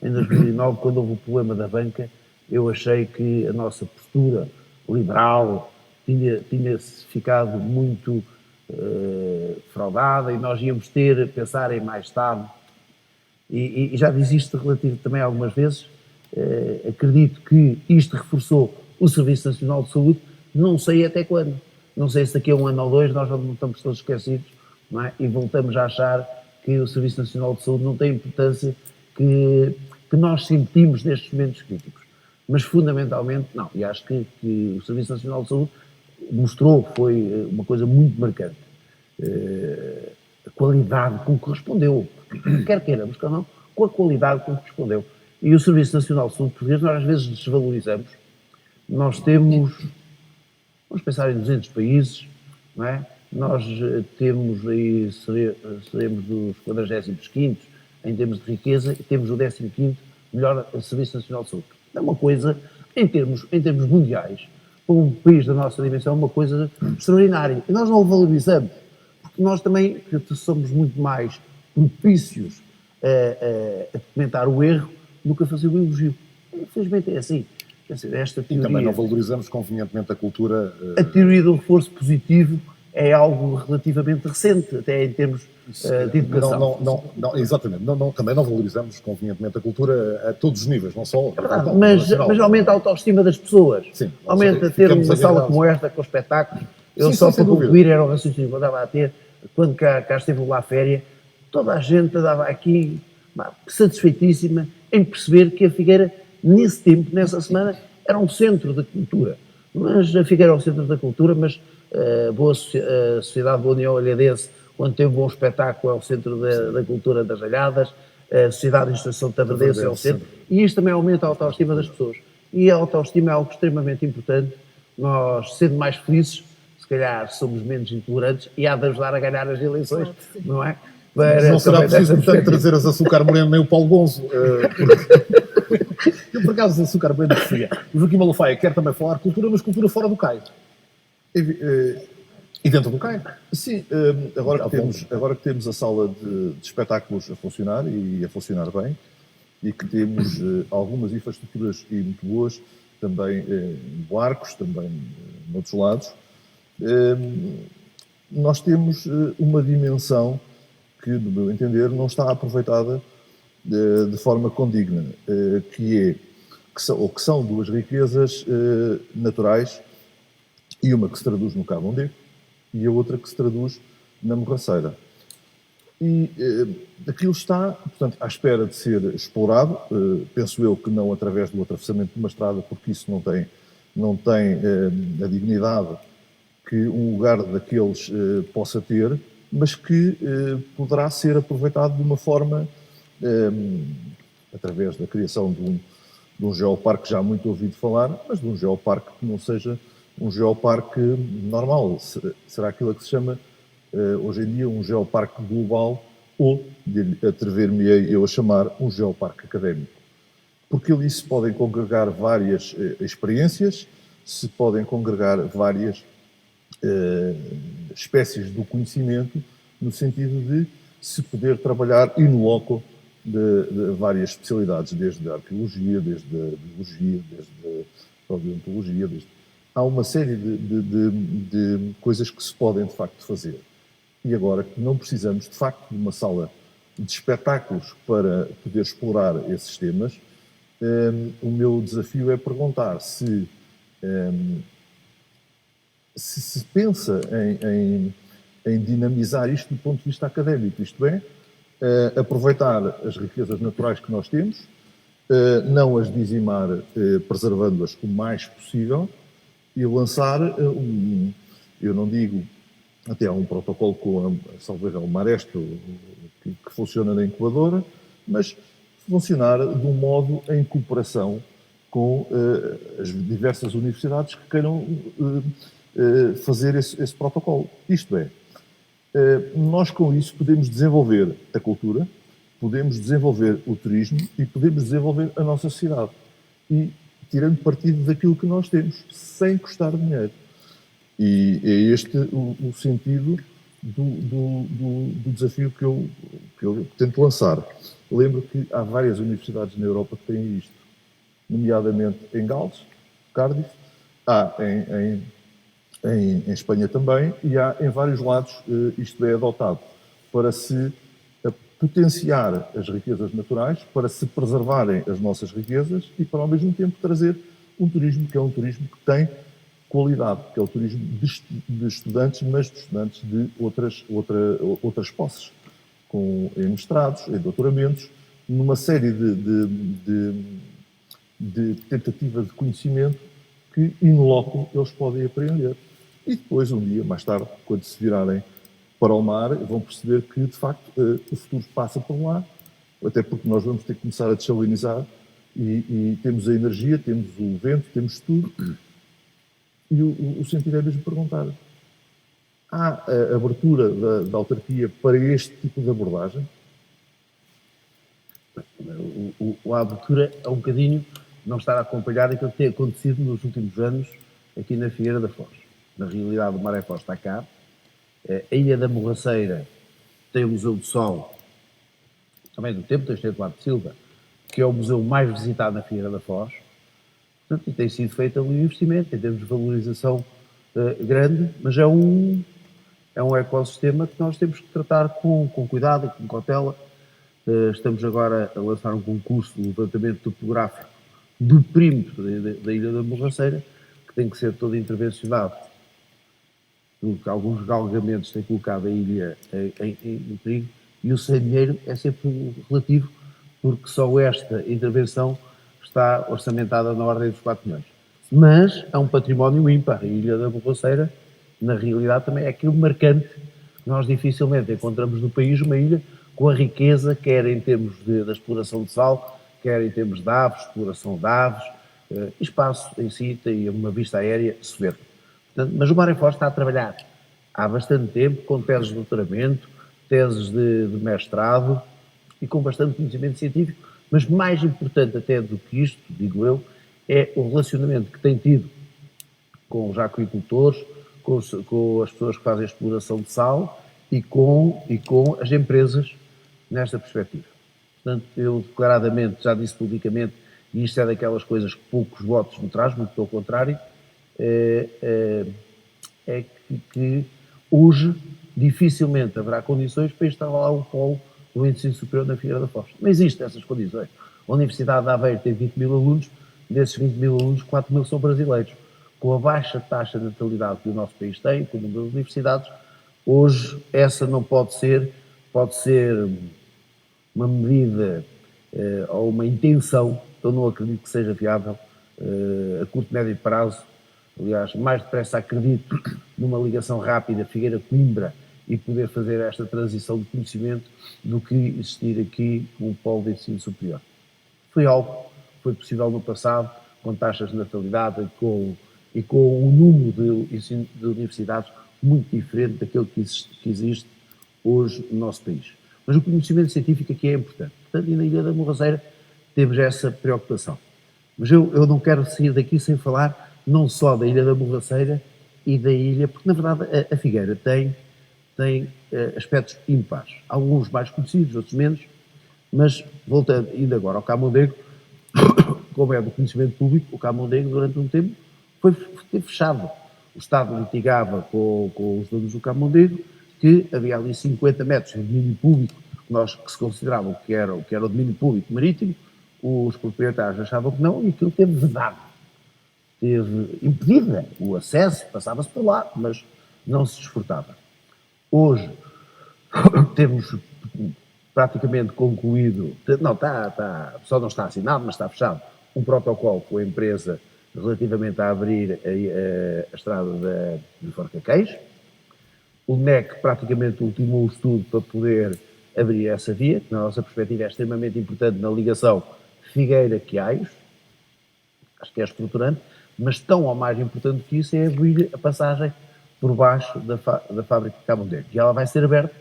em 2009, quando houve o problema da banca, eu achei que a nossa postura liberal tinha ficado muito fraudada e nós íamos pensar em mais Estado. E já disse isto relativo também algumas vezes. Acredito que isto reforçou o Serviço Nacional de Saúde, não sei até quando. Não sei se daqui a um ano ou dois nós não estamos todos esquecidos, não é? E voltamos a achar que o Serviço Nacional de Saúde não tem a importância que nós sentimos nestes momentos críticos. Mas fundamentalmente não. E acho que o Serviço Nacional de Saúde mostrou que foi uma coisa muito marcante. A qualidade com que respondeu, quer queiramos, quer não, com a qualidade com que respondeu. E o Serviço Nacional de Saúde português nós às vezes desvalorizamos. Nós temos, vamos pensar em 200 países, não é? Nós temos aí, seremos dos 45º em termos de riqueza e temos o 15º melhor Serviço Nacional de Saúde. É uma coisa, em termos mundiais, para um país da nossa dimensão, uma coisa extraordinária. E nós não o valorizamos, porque nós também somos muito mais propícios a comentar o erro do que a fazer o elogio. Infelizmente é assim. Quer dizer, esta teoria... E também não valorizamos convenientemente a cultura... A teoria do reforço positivo é algo relativamente recente, até em termos de educação. Exatamente. Também não valorizamos convenientemente a cultura a todos os níveis, não só... Mas aumenta a autoestima das pessoas. Sim, aumenta ter uma sala como esta, com espetáculos. Para concluir, era o raciocínio que eu estava a ter, quando cá esteve lá a féria, toda a gente andava aqui satisfeitíssima em perceber que a Figueira, nesse tempo, nessa semana, era um centro da cultura. Mas a Figueira é um centro da cultura, mas a Sociedade Boa União Olhadense, quando tem um bom espetáculo, é o centro da cultura das alhadas, a Sociedade de Instrução de Taverdense é o centro, e isto também aumenta a autoestima das pessoas. E a autoestima é algo extremamente importante. Nós, sendo mais felizes, se calhar somos menos intolerantes e há de ajudar a ganhar as eleições, não é? Mas não será preciso, portanto, trazer as Açúcar Moreno nem o Paulo Gonzo. Eu, por acaso, Açúcar Moreno preferia. O Joaquim Malafaia quer também falar cultura, mas cultura fora do CAI. E dentro do CAI? Sim, agora que temos a sala de espetáculos a funcionar e a funcionar bem, e que temos algumas infraestruturas muito boas, também em Barcos, também noutros lados, nós temos uma dimensão que, no meu entender, não está aproveitada de forma condigna, que são duas riquezas naturais, e uma que se traduz no Cabo Mondego e a outra que se traduz na Morraceira. E aquilo está, portanto, à espera de ser explorado, penso eu que não através do atravessamento de uma estrada, porque isso não tem a dignidade que um lugar daqueles possa ter, mas que poderá ser aproveitado de uma forma, através da criação de um geoparque já muito ouvido falar, mas de um geoparque que não seja um geoparque normal. Será aquilo que se chama, hoje em dia, um geoparque global, ou, atrever-me-ei eu a chamar, um geoparque académico. Porque ali se podem congregar várias experiências, se podem congregar várias espécies do conhecimento, no sentido de se poder trabalhar in loco de várias especialidades, desde a arqueologia, desde a biologia, desde a paleontologia, há uma série de coisas que se podem, de facto, fazer. E agora que não precisamos, de facto, de uma sala de espetáculos para poder explorar esses temas, o meu desafio é perguntar se se pensa em dinamizar isto do ponto de vista académico, isto é, aproveitar as riquezas naturais que nós temos, não as dizimar, preservando-as o mais possível, e lançar eu não digo, até há um protocolo com a Maresto que funciona na incubadora, mas funcionar de um modo em cooperação com as diversas universidades que queiram fazer esse protocolo. Isto é, nós com isso podemos desenvolver a cultura, podemos desenvolver o turismo e podemos desenvolver a nossa cidade. E tirando partido daquilo que nós temos, sem custar dinheiro. E é este o sentido do desafio que eu tento lançar. Lembro que há várias universidades na Europa que têm isto, nomeadamente em Gales, Cardiff, há em Espanha também, e há em vários lados isto é adotado, para se potenciar as riquezas naturais, para se preservarem as nossas riquezas e para ao mesmo tempo trazer um turismo que é um turismo que tem qualidade, que é o turismo de estudantes, mas de estudantes de outras posses, em mestrados, em doutoramentos, numa série de tentativa de conhecimento que, in loco, eles podem aprender. E depois, um dia, mais tarde, quando se virarem para o mar, vão perceber que, de facto, o futuro passa por lá, até porque nós vamos ter que começar a desalinizar e temos a energia, temos o vento, temos tudo. E o sentido é mesmo perguntar: há a abertura da autarquia para este tipo de abordagem? A abertura é um bocadinho não estar a acompanhar aquilo que tem acontecido nos últimos anos aqui na Figueira da Foz. Na realidade, o Maré Foz está cá. A Ilha da Morraceira tem o Museu do Sol, também do tempo, tem o Eduardo Silva, que é o museu mais visitado na Figueira da Foz. Portanto, e tem sido feito ali um investimento em termos de valorização grande, mas é um ecossistema que nós temos que tratar com cuidado, com cautela. Estamos agora a lançar um concurso de levantamento topográfico do perímetro da Ilha da Morraceira, que tem que ser todo intervencionado, porque alguns galgamentos têm colocado a ilha em perigo, e o sem dinheiro é sempre relativo, porque só esta intervenção está orçamentada na ordem dos 4 milhões. Mas é um património ímpar. A Ilha da Morraceira, na realidade, também é aquilo marcante que nós dificilmente encontramos no país, uma ilha com a riqueza, quer em termos da exploração de sal, quer em termos de aves, exploração de aves, espaço em si, tem uma vista aérea soberba. Portanto, mas o Maré Foz está a trabalhar há bastante tempo, com teses de doutoramento, teses de mestrado e com bastante conhecimento científico, mas mais importante até do que isto, digo eu, é o relacionamento que tem tido com os aquicultores, com as pessoas que fazem a exploração de sal e com as empresas nesta perspectiva. Portanto, eu declaradamente já disse publicamente, e isto é daquelas coisas que poucos votos me traz, muito pelo contrário, é que hoje dificilmente haverá condições para instalar lá um polo do ensino superior na Figueira da Foz. Não existem essas condições. A Universidade de Aveiro tem 20 mil alunos, desses 20 mil alunos, 4 mil são brasileiros. Com a baixa taxa de natalidade que o nosso país tem, com o número de universidades, hoje essa não pode ser uma medida ou uma intenção, eu não acredito que seja viável a curto, médio prazo. Aliás, mais depressa acredito numa ligação rápida Figueira-Coimbra e poder fazer esta transição de conhecimento do que existir aqui um polo de ensino superior. Foi algo que foi possível no passado, com taxas de natalidade e com um número de universidades muito diferente daquele que existe hoje no nosso país. Mas o conhecimento científico aqui é importante. Portanto, e na Ilha da Morraceira temos essa preocupação. Mas eu não quero sair daqui sem falar não só da Ilha da Morraceira e da ilha, porque na verdade a Figueira tem aspectos ímpares, alguns mais conhecidos, outros menos, mas voltando ainda agora ao Camundego, como é do conhecimento público, o Camundego durante um tempo foi fechado. O Estado litigava com os donos do Camundego que havia ali 50 metros de domínio público que se consideravam que era o domínio público marítimo, os proprietários achavam que não, e aquilo teve vedado. Teve impedida o acesso, passava-se por lá, mas não se desfrutava. Hoje temos praticamente concluído, só não está assinado, mas está fechado, um protocolo com a empresa relativamente a abrir a estrada de Forcaqueis. O NEC praticamente ultimou o estudo para poder abrir essa via, que na nossa perspectiva é extremamente importante na ligação Figueira-Quiaios, acho que é estruturante, mas tão ou mais importante que isso é abrir a passagem por baixo da fábrica de Camundego. E ela vai ser aberta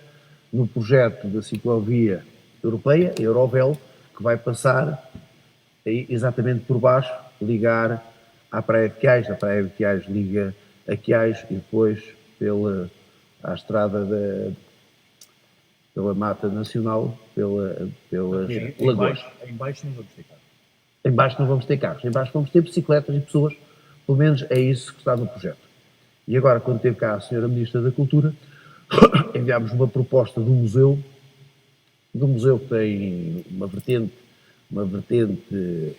no projeto da ciclovia europeia, Eurovel, que vai passar aí, exatamente por baixo, ligar à Praia de Quiaios, a Praia de Quiaios liga a Quiaios e depois à estrada pela Mata Nacional, pelas lagoas. Em baixo não vamos ter carro. Em baixo não vamos ter carros, em baixo vamos ter bicicletas e pessoas, pelo menos é isso que está no projeto. E agora, quando teve cá a Sra. Ministra da Cultura, enviámos uma proposta do museu que tem uma vertente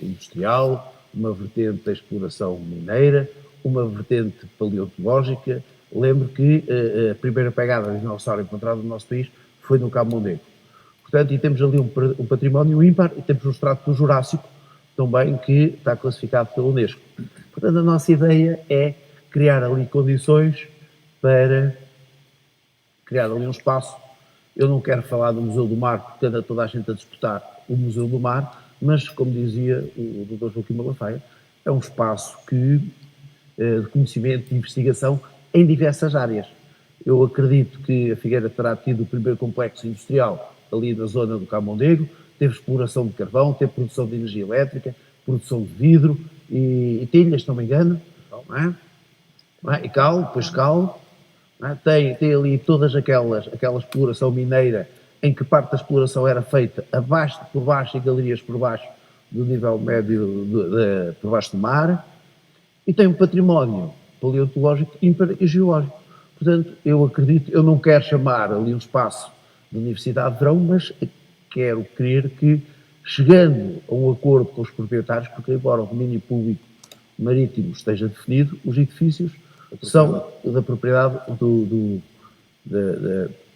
industrial, uma vertente da exploração mineira, uma vertente paleontológica. Lembro que a primeira pegada de dinossauro encontrada no nosso país foi no Cabo Mondego. Portanto, e temos ali um património ímpar e temos um extrato do Jurássico também que está classificado pela Unesco. Portanto, a nossa ideia é criar ali condições para criar ali um espaço. Eu não quero falar do Museu do Mar, porque anda toda a gente a disputar o Museu do Mar, mas, como dizia o Dr. Joaquim Malafaia, é um espaço de conhecimento, de investigação em diversas áreas. Eu acredito que a Figueira terá tido o primeiro complexo industrial ali na zona do Cabo Mondego, teve exploração de carvão, teve produção de energia elétrica, produção de vidro e telhas, se não me engano, não é? E cal. Tem ali todas aquela exploração mineira em que parte da exploração era feita por baixo e galerias por baixo do nível médio por baixo do mar, e tem um património paleontológico ímpar e geológico. Portanto, eu acredito, eu não quero chamar ali um espaço de Universidade de Verão, mas quero crer que, chegando a um acordo com os proprietários, porque embora o domínio público marítimo esteja definido, os edifícios são da propriedade de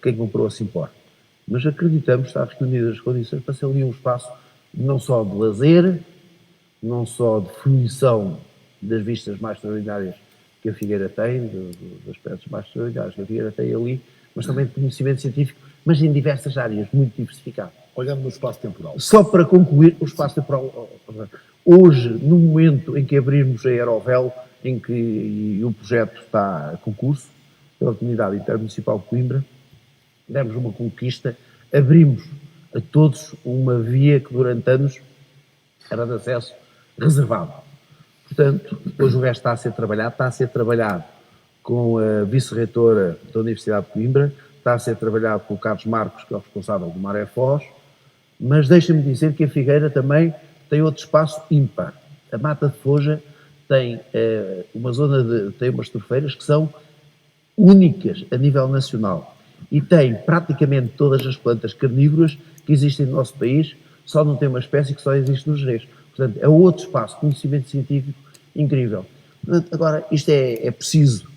quem comprou a Simpor. Mas acreditamos estar reunidas as condições para ser ali um espaço não só de lazer, não só de fruição das vistas mais extraordinárias que a Figueira tem, dos aspectos mais extraordinários que a Figueira tem ali, mas também de conhecimento científico, mas em diversas áreas, muito diversificado. Olhando no espaço temporal. Só para concluir, o espaço temporal, hoje, no momento em que abrimos a Aerovel, em que o projeto está a concurso, pela Comunidade Intermunicipal de Coimbra, demos uma conquista, abrimos a todos uma via que durante anos era de acesso reservado. Portanto, depois o resto está a ser trabalhado com a vice-reitora da Universidade de Coimbra, está a ser trabalhado com o Carlos Marcos, que é o responsável do Maré Foz, mas deixa-me dizer que a Figueira também tem outro espaço ímpar. A Mata de Foja tem tem umas torfeiras que são únicas a nível nacional e tem praticamente todas as plantas carnívoras que existem no nosso país, só não tem uma espécie que só existe no Gerês. Portanto, é outro espaço de conhecimento científico incrível. Portanto, agora, isto é preciso,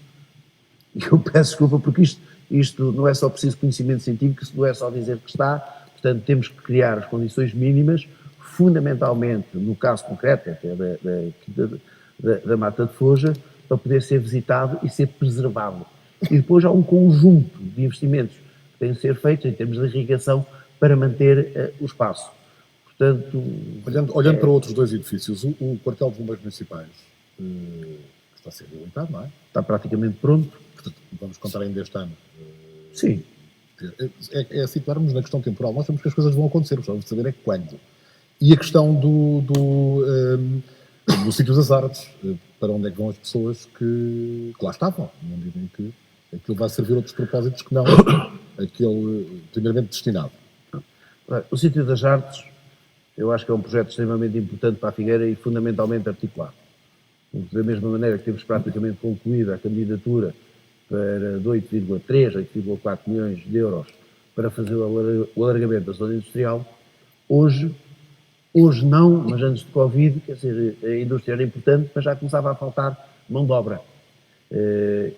e eu peço desculpa porque isto não é só preciso conhecimento científico, isso não é só dizer que está, portanto, temos que criar as condições mínimas, fundamentalmente, no caso concreto, até da Mata de Foja, para poder ser visitado e ser preservado. E depois há um conjunto de investimentos que têm de ser feitos em termos de irrigação para manter o espaço. Portanto, olhando para outros dois edifícios, o quartel de bombeiros municipais está a ser habilitado, não é? Está praticamente pronto. Portanto, vamos contar ainda este ano. Sim. É situarmos na questão temporal. Nós sabemos que as coisas vão acontecer, precisamos de saber é quando. E a questão do sítio das artes, para onde é que vão as pessoas que lá estavam, não dizem que aquilo vai servir a outros propósitos que não aquele primeiramente destinado. O sítio das artes, eu acho que é um projeto extremamente importante para a Figueira e fundamentalmente articulado. Da mesma maneira que temos praticamente concluída a candidatura para de 8,3, 8,4 milhões de euros para fazer o alargamento da zona industrial, hoje não, mas antes de Covid, quer dizer, a indústria era importante, mas já começava a faltar mão de obra.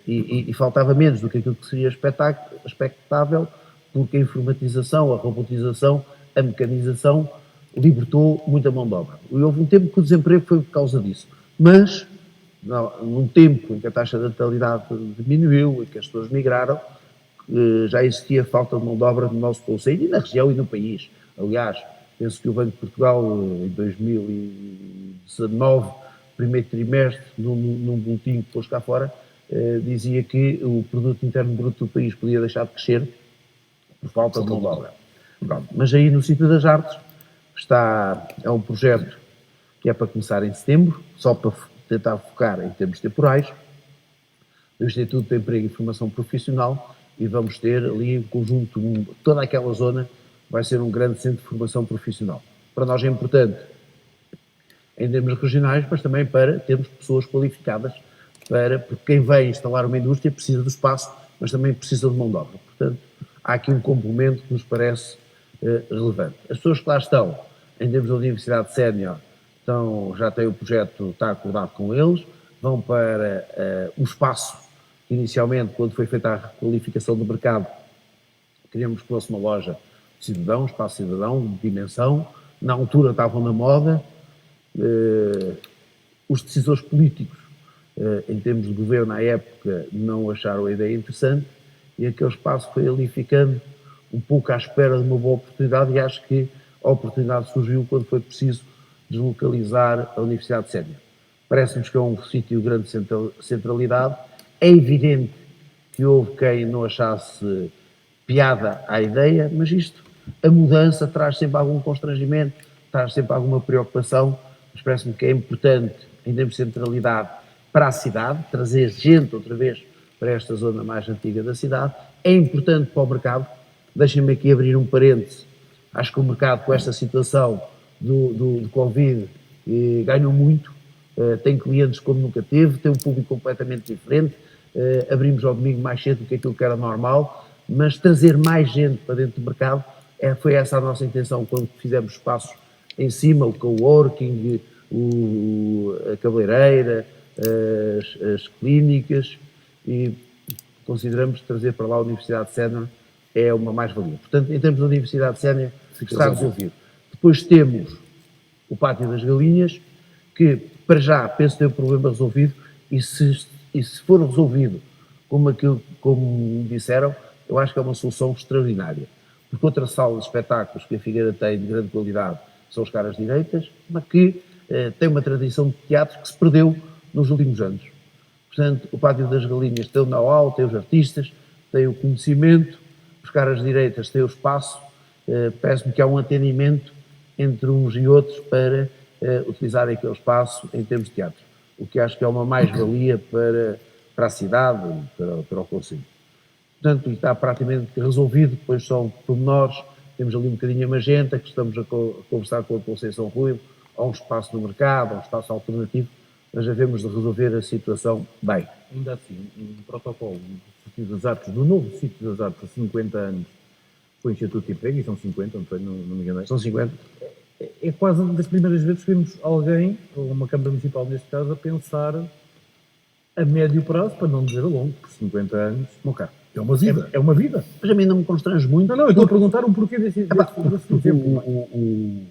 E faltava menos do que aquilo que seria expectável, porque a informatização, a robotização, a mecanização libertou muita mão de obra. E houve um tempo que o desemprego foi por causa disso. Mas, num tempo em que a taxa de natalidade diminuiu e que as pessoas migraram, já existia falta de mão de obra no nosso concelho e na região e no país. Aliás, penso que o Banco de Portugal, em 2019, primeiro trimestre, num boletim que pôs cá fora, dizia que o produto interno bruto do país podia deixar de crescer por falta de mão de obra. Pronto. Mas aí no Sítio das Artes é um projeto que é para começar em setembro, só para tentar focar em termos temporais, do Instituto de Emprego e Formação Profissional, e vamos ter ali um conjunto, toda aquela zona vai ser um grande centro de formação profissional. Para nós é importante em termos regionais, mas também para termos pessoas qualificadas, porque quem vem instalar uma indústria precisa do espaço, mas também precisa de mão de obra. Portanto, há aqui um complemento que nos parece relevante. As pessoas que lá estão, em termos da Universidade Sénior, já têm o projeto, está acordado com eles, vão para o espaço, que inicialmente, quando foi feita a requalificação do mercado, queríamos que fosse uma loja de cidadão, espaço cidadão, de dimensão, na altura estavam na moda, os decisores políticos, em termos de governo à época, não acharam a ideia interessante e aquele espaço foi ali ficando um pouco à espera de uma boa oportunidade e acho que a oportunidade surgiu quando foi preciso deslocalizar a Universidade de Sénior. Parece-nos que é um sítio de grande centralidade. É evidente que houve quem não achasse piada à ideia, mas a mudança traz sempre algum constrangimento, traz sempre alguma preocupação, mas parece-me que é importante, em termos de centralidade, para a cidade, trazer gente outra vez para esta zona mais antiga da cidade, é importante para o mercado. Deixem-me aqui abrir um parêntese. Acho que o mercado, com esta situação do Covid, ganhou muito, tem clientes como nunca teve, tem um público completamente diferente, abrimos ao domingo mais cedo do que aquilo que era normal, mas trazer mais gente para dentro do mercado, foi essa a nossa intenção quando fizemos espaços em cima, o coworking, a cabeleireira, as clínicas, e consideramos que trazer para lá a Universidade de Sénior é uma mais-valia. Portanto, em termos da Universidade de Sénior, está resolvido. Depois temos o Pátio das Galinhas, que para já penso ter o problema resolvido, e se for resolvido como disseram, eu acho que é uma solução extraordinária. Porque outra sala de espetáculos que a Figueira tem de grande qualidade são os Caras Direitas, mas que tem uma tradição de teatro que se perdeu nos últimos anos. Portanto, o Pátio das Galinhas tem o know-how, tem os artistas, tem o conhecimento, os Caras Direitas têm o espaço, parece-me que há um atendimento entre uns e outros para utilizar aquele espaço em termos de teatro, o que acho que é uma mais-valia para a cidade, para o concelho. Portanto, está praticamente resolvido, depois são pormenores, temos ali um bocadinho a magenta, que estamos a conversar com a Conceição Rui, há um espaço no mercado, há um espaço alternativo, mas devemos de resolver a situação bem. Ainda assim, um protocolo do Sítio das Artes, do novo Sítio das Artes, há 50 anos, foi o Instituto de Emprego, e são 50, não me enganei. São 50. É quase uma das primeiras vezes que vemos alguém, ou uma Câmara Municipal neste caso, a pensar a médio prazo, para não dizer a longo, por 50 anos. Okay. É uma vida. É uma vida. Mas a mim não me constrange muito. Não, eu estou a perguntar um porquê desse exemplo.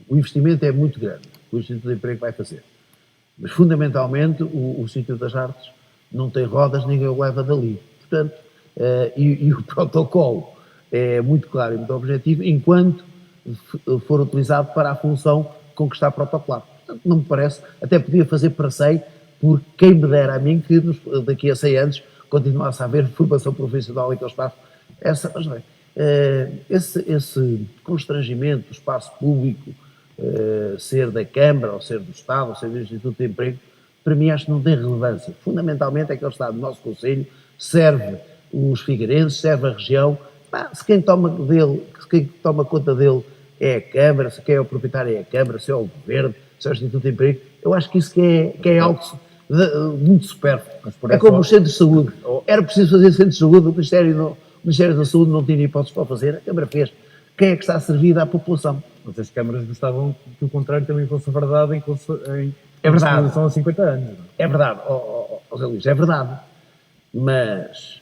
O investimento é muito grande, o Instituto de Emprego vai fazer. Mas, fundamentalmente, o Sítio das Artes não tem rodas, ninguém o leva dali. Portanto, e o protocolo é muito claro e muito objetivo, enquanto for utilizado para a função com que está protocolado. Portanto, não me parece, até podia fazer para sei, por quem me dera a mim que daqui a 100 anos continuasse a haver formação profissional em que eu espaço. Esse constrangimento do espaço público, ser da Câmara, ou ser do Estado, ou ser do Instituto de Emprego, para mim acho que não tem relevância. Fundamentalmente é que ele está no nosso Conselho, serve os figueirenses, serve a região. Se quem toma conta dele é a Câmara, se quem é o proprietário é a Câmara, se é o Governo, se é o Instituto de Emprego, eu acho que isso que é algo muito supérfluo. É como os centros de saúde. Era preciso fazer centros de saúde, o Ministério da Saúde não tinha hipóteses para fazer, a Câmara fez. Quem é que está servida à população? Mas as câmaras gostavam que o contrário também fosse verdade em é verdade. Há 50 anos. É verdade, José Luís, é verdade. Mas,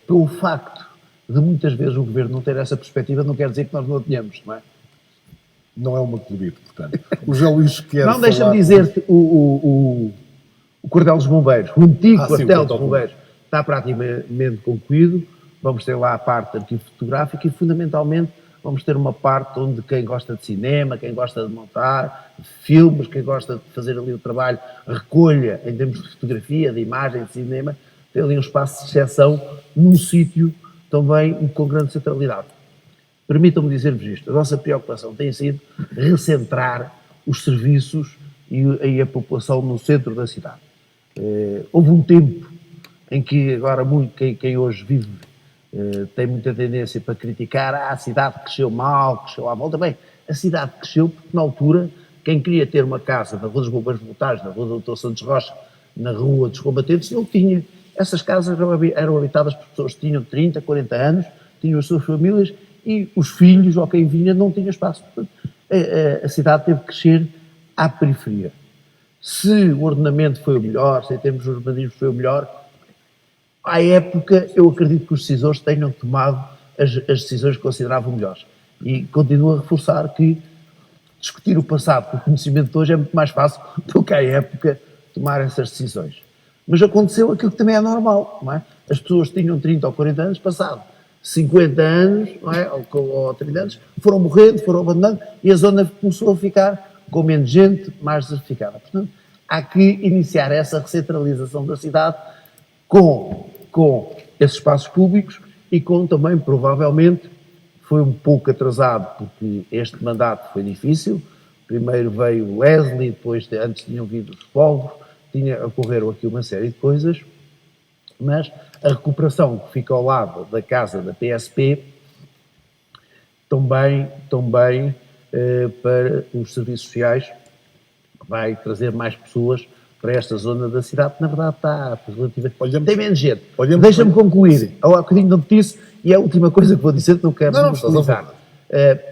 pelo facto de muitas vezes o Governo não ter essa perspectiva, não quer dizer que nós não a tenhamos, não é? Não é uma clubite, portanto. O José Luís quer Não, deixa-me falar... dizer-te, o quartel dos bombeiros, o antigo sim, quartel o dos quartel. bombeiros, está praticamente concluído. Vamos ter lá a parte de arquivo fotográfico e, fundamentalmente, vamos ter uma parte onde quem gosta de cinema, quem gosta de montar de filmes, quem gosta de fazer ali o trabalho, recolha em termos de fotografia, de imagem, de cinema, tem ali um espaço de exceção num sítio também com grande centralidade. Permitam-me dizer-vos isto, a nossa preocupação tem sido recentrar os serviços e a população no centro da cidade. Houve um tempo em que agora muito, quem hoje vive tem muita tendência para criticar a cidade cresceu mal, cresceu à volta. Bem, a cidade cresceu porque na altura quem queria ter uma casa na Rua dos Bombeiros Voluntários, na Rua do Dr. Santos Rocha, na Rua dos Combatentes, não tinha. Essas casas eram habitadas por pessoas que tinham 30, 40 anos, tinham as suas famílias e os filhos ou quem vinha não tinha espaço. Portanto, a cidade teve que crescer à periferia. Se o ordenamento foi o melhor, se em termos de urbanismo foi o melhor, à época eu acredito que os decisores tenham tomado as decisões que consideravam melhores. E continuo a reforçar que discutir o passado com o conhecimento de hoje é muito mais fácil do que à época tomar essas decisões. Mas aconteceu aquilo que também é normal, não é? As pessoas tinham 30 ou 40 anos, passado 50 anos, não é? ou 30 anos, foram morrendo, foram abandonando e a zona começou a ficar com menos gente, mais desertificada. Portanto, há que iniciar essa recentralização da cidade com esses espaços públicos e com também, provavelmente, foi um pouco atrasado porque este mandato foi difícil. Primeiro veio o Leslie, depois antes tinham vindo os povos, ocorreram aqui uma série de coisas, mas a recuperação que fica ao lado da casa da PSP também para os serviços sociais vai trazer mais pessoas para esta zona da cidade, que na verdade está relativamente... Tem menos gente. Deixa-me concluir. Há bocadinho não te disse, e é a última coisa que vou dizer, que não quero monopolizar.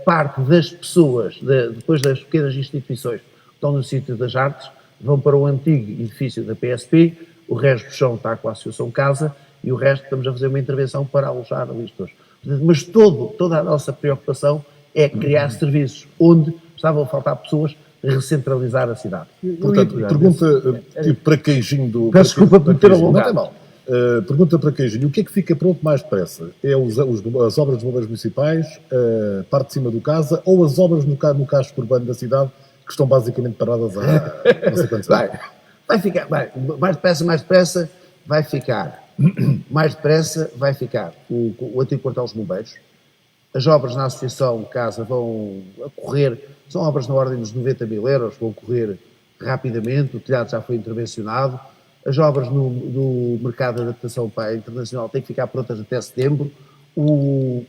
Parte das pessoas, depois das pequenas instituições que estão no sítio das artes, vão para o antigo edifício da PSP, o resto do chão está com a Associação Casa e o resto estamos a fazer uma intervenção para alojar ali as pessoas. Mas toda a nossa preocupação é criar serviços onde estavam a faltar pessoas, recentralizar a cidade. Portanto, pergunta para queijinho do... Peço desculpa por ter alongado. Não tem mal. Pergunta para queijinho, o que é que fica pronto mais depressa? É as obras dos bombeiros municipais, a parte de cima do casa, ou as obras no casco urbano da cidade, que estão basicamente paradas há não sei quantos anos? Vai ficar, mais depressa vai ficar. Mais depressa vai ficar o antigo quartel dos bombeiros. As obras na Associação Casa vão correr, são obras na ordem dos 90 mil euros, vão correr rapidamente, o telhado já foi intervencionado. As obras no mercado de adaptação para a internacional têm que ficar prontas até setembro. O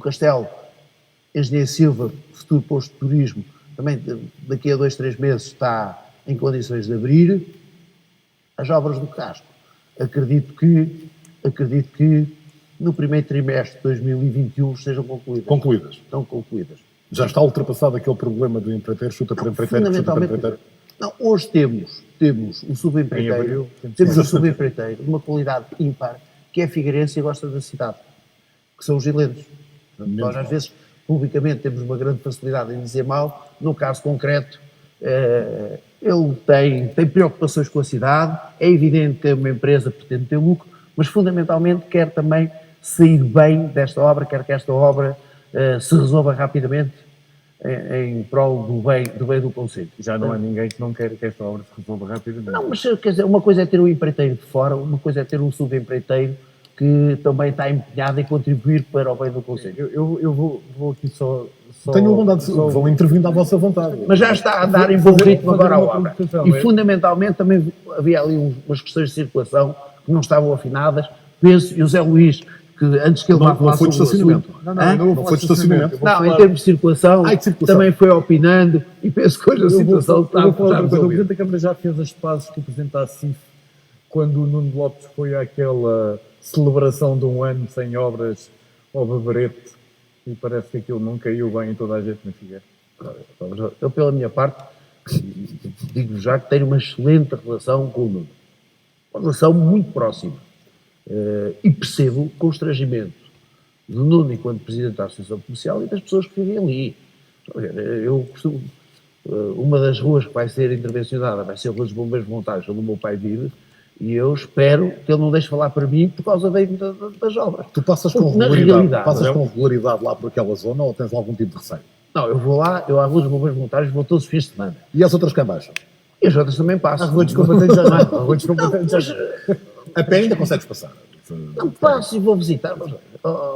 Castelo Engenheiro Silva, futuro posto de turismo, também daqui a 2, 3 meses está em condições de abrir. As obras do casco, acredito que no primeiro trimestre de 2021 estejam concluídas. Estão concluídas. Já está ultrapassado aquele problema do empreiteiro, chuta para empreiteiro, chuta para empreiteiro? Não, hoje temos um subempreiteiro, de uma qualidade ímpar, que é figueirense e gosta da cidade, que são os gilenses. Nós às vezes, publicamente, temos uma grande facilidade em dizer mal, no caso concreto, ele tem preocupações com a cidade, é evidente que uma empresa pretende ter lucro, mas fundamentalmente quer também sair bem desta obra, quer que esta obra se resolva rapidamente em prol do bem do concelho. Já não há ninguém que não queira que esta obra se resolva rapidamente. Não, mas quer dizer, uma coisa é ter um empreiteiro de fora, uma coisa é ter um subempreiteiro que também está empenhado em contribuir para o bem do concelho. Eu vou aqui só tenho vontade, vão intervindo à vossa vontade. Mas já está a dar em bom ritmo agora a obra. E fundamentalmente também havia ali umas questões de circulação que não estavam afinadas. Penso, e o Zé Luís, que antes que ele vá falar sobre o estacionamento. Não foi de estacionamento. Não, em termos de circulação, também foi opinando e penso que hoje a situação está resolvida. O Presidente da Câmara já fez as pazes com o Presidente da CIF quando o Nuno Lopes foi àquela celebração de um ano sem obras ao Babarete e parece que aquilo não caiu bem em toda a gente na Figueira. Eu, pela minha parte, digo já que tenho uma excelente relação com o Nuno. uma relação muito próxima. E percebo o constrangimento do Nuno enquanto Presidente da Associação Comercial e das pessoas que vivem ali. Eu costumo... uma das ruas que vai ser intervencionada vai ser a Rua dos Bombeiros Voluntários, onde o meu pai vive, e eu espero que ele não deixe falar para mim por causa das obras. Tu passas com regularidade lá por aquela zona ou tens algum tipo de receio? Não, eu vou lá, eu à Rua dos Bombeiros Voluntários vou todos os fins de semana. E as outras que baixam? E as outras também passam. A Rua dos Combatentes já não. A Rua dos Combatentes já... A pé ainda consegues passar? Não passo e vou visitar, mas,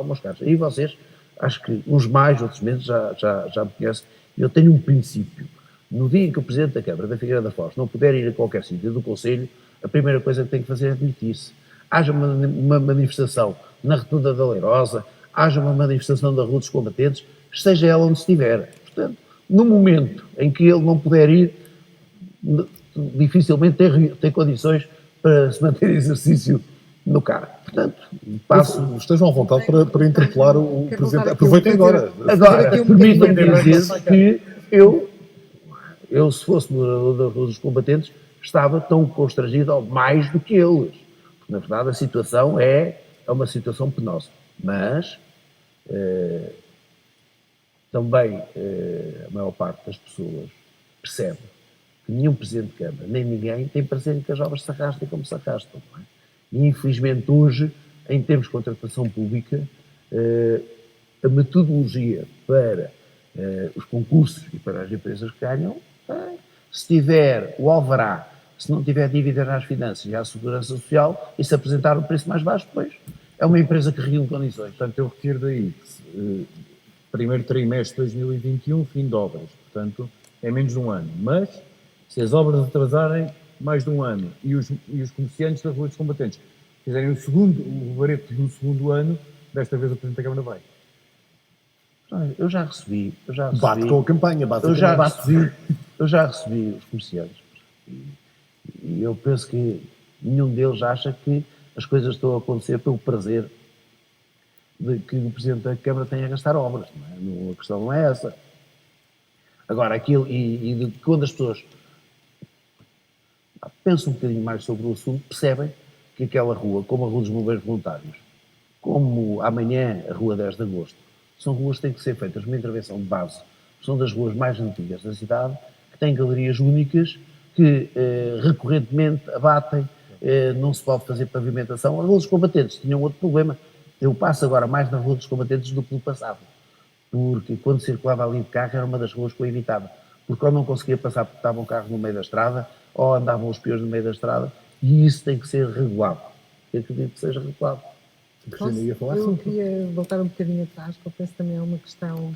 meus caros, e vocês, acho que uns mais, outros menos, já me conhecem. Eu tenho um princípio. No dia em que o Presidente da Câmara da Figueira da Foz não puder ir a qualquer sítio do Conselho, a primeira coisa que tem que fazer é admitir-se. Haja uma manifestação na Rotunda da Leirosa, haja uma manifestação da Rua dos Combatentes, esteja ela onde estiver. Portanto, no momento em que ele não puder ir, dificilmente tem condições para se manter em exercício no cargo. Portanto, estejam à vontade para interpelar o Presidente. Aproveitem agora. Agora, permitam-me dizer que eu, se fosse moderador da Rua dos Combatentes, estava tão constrangido ou mais do que eles. Porque, na verdade, a situação é uma situação penosa. Mas, também, a maior parte das pessoas percebe que nenhum Presidente de Câmara, nem ninguém, tem prazer em que as obras se arrastem como se arrastam. Não é? E, infelizmente, hoje, em termos de contratação pública, a metodologia para os concursos e para as empresas que ganham, se tiver o alvará, se não tiver dívida nas finanças e à segurança social, e se apresentar um preço mais baixo, depois é uma empresa que reúne condições. Portanto, eu retiro daí primeiro trimestre de 2021, fim de obras. Portanto, é menos de um ano. Mas, se as obras atrasarem mais de um ano e os comerciantes da Rua dos Combatentes fizerem o barete do segundo ano, desta vez o Presidente da Câmara vai. Eu já recebi. Bate com a campanha, Eu já recebi os comerciantes. E eu penso que nenhum deles acha que as coisas estão a acontecer pelo prazer de que o Presidente da Câmara tenha a gastar obras. Não é? A questão não é essa. Agora, aquilo, e quando as pessoas pensam um bocadinho mais sobre o assunto, percebem que aquela rua, como a Rua dos Bombeiros Voluntários, como amanhã a Rua 10 de Agosto, são ruas que têm que ser feitas uma intervenção de base. São das ruas mais antigas da cidade, que têm galerias únicas, que recorrentemente abatem, não se pode fazer pavimentação. A Rua dos Combatentes tinha um outro problema. Eu passo agora mais na Rua dos Combatentes do que no passado. Porque quando circulava ali de carro era uma das ruas que eu evitava. Porque ou não conseguia passar porque estavam carros no meio da estrada, ou andavam os peões no meio da estrada, e isso tem que ser regulado. Eu acredito que seja regulado. Eu queria voltar um bocadinho atrás, que eu penso também é uma questão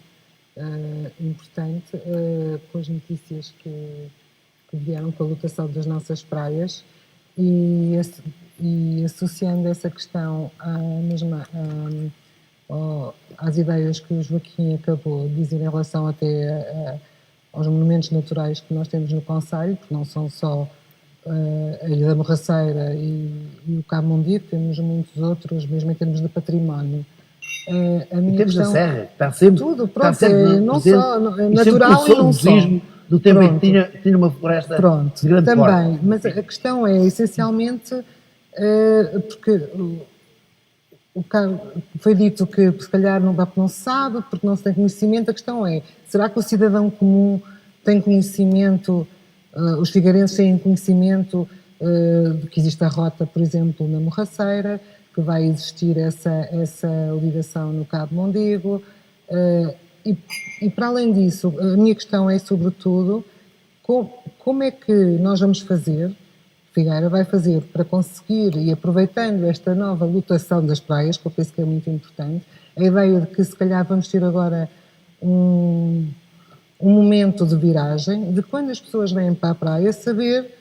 importante, com as notícias que vieram com a lotação das nossas praias e associando essa questão às ideias que o Joaquim acabou de dizer em relação até aos monumentos naturais que nós temos no concelho, porque não são só a Ilha da Borraceira e o Cabo Mondego, temos muitos outros, mesmo em termos de património. Em termos da Serra, está sempre tudo, pronto, está sempre não só natural e não só. Do tempo em que tinha uma floresta de grande também, porte. mas a questão é, essencialmente, porque foi dito que se calhar não se sabe, porque não se tem conhecimento. A questão é, será que o cidadão comum tem conhecimento, os figueirenses têm conhecimento de que existe a rota, por exemplo, na Morraceira, que vai existir essa ligação no Cabo Mondego, e para além disso, a minha questão é sobretudo, como é que nós vamos fazer, Figueira vai fazer para conseguir, e aproveitando esta nova lotação das praias, que eu penso que é muito importante, a ideia de que se calhar vamos ter agora um momento de viragem, de quando as pessoas vêm para a praia, saber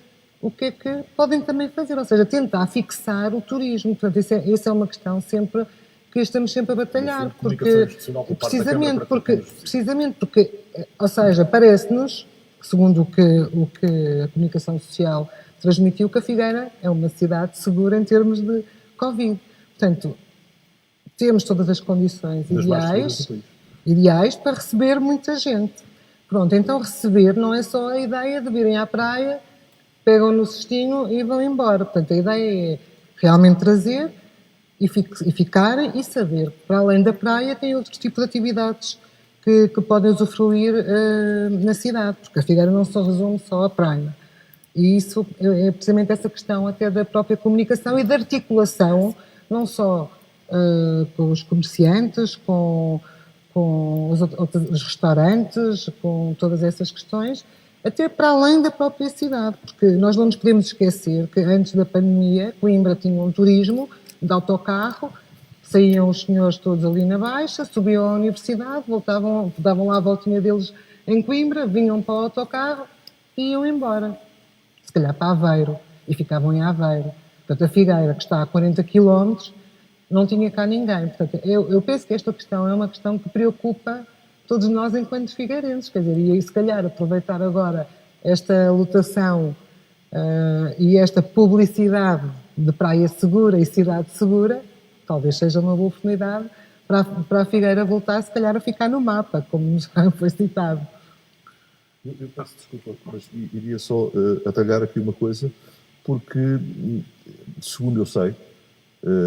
o que é que podem também fazer, ou seja, tentar fixar o turismo. Portanto, essa é uma questão sempre que estamos sempre a batalhar, porque precisamente porque, ou seja, parece-nos, segundo o que a comunicação social transmitiu, que a Figueira é uma cidade segura em termos de Covid. Portanto, temos todas as condições ideais para receber muita gente. Pronto, então receber não é só a ideia de virem à praia pegam no cestinho e vão embora. Portanto, a ideia é realmente trazer e ficarem e saber que, para além da praia, tem outros tipos de atividades que podem usufruir na cidade, porque a Figueira não só resume só a praia. E isso é precisamente essa questão até da própria comunicação e da articulação, não só com os comerciantes, com os restaurantes, com todas essas questões, até para além da própria cidade, porque nós não nos podemos esquecer que antes da pandemia, Coimbra tinha um turismo de autocarro, saíam os senhores todos ali na Baixa, subiam à universidade, voltavam, davam lá a voltinha deles em Coimbra, vinham para o autocarro e iam embora. Se calhar para Aveiro, e ficavam em Aveiro. Portanto, a Figueira, que está a 40 km, não tinha cá ninguém. Portanto, eu penso que esta questão é uma questão que preocupa todos nós enquanto figueirenses, quer dizer, e se calhar aproveitar agora esta lotação e esta publicidade de praia segura e cidade segura, talvez seja uma boa oportunidade para a Figueira voltar, se calhar, a ficar no mapa, como já foi citado. Eu peço desculpa, mas iria só atalhar aqui uma coisa, porque, segundo eu sei,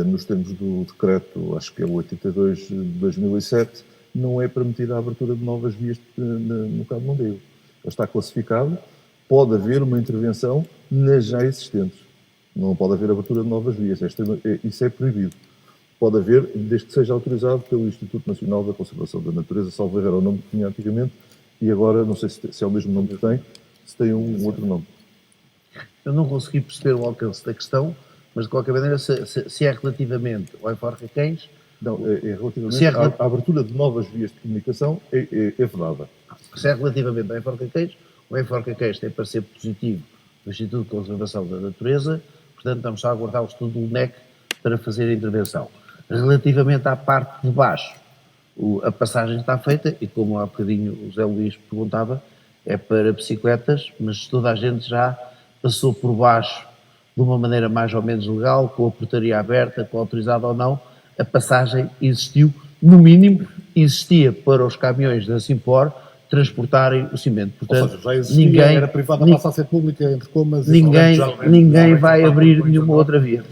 nos termos do decreto, acho que é o 82 de 2007, não é permitida a abertura de novas vias no Cabo de Mondego. Está classificado, pode haver uma intervenção nas já existentes. Não pode haver abertura de novas vias, isso é proibido. Pode haver, desde que seja autorizado pelo Instituto Nacional da Conservação da Natureza, salvo erro, era o nome que tinha antigamente, e agora, não sei se é o mesmo nome que tem, se tem um outro nome. Eu não consegui perceber o alcance da questão, mas de qualquer maneira, se é relativamente ao Enforca Cães... Não, é relativamente à abertura de novas vias de comunicação é vedada. Se é relativamente ao Enforca Cães, o Enforca Cães tem parecer positivo do Instituto de Conservação da Natureza, portanto estamos só a aguardar o estudo do NEC para fazer a intervenção. Relativamente à parte de baixo, a passagem está feita e, como há bocadinho o Zé Luís perguntava, é para bicicletas, mas toda a gente já passou por baixo de uma maneira mais ou menos legal, com a portaria aberta, com autorizada ou não. A passagem existiu, no mínimo, existia para os caminhões da Simpor transportarem o cimento. Portanto, ou seja, já existia, era privada, passa a ser pública, entre comas... Ninguém vai abrir nenhuma outra via.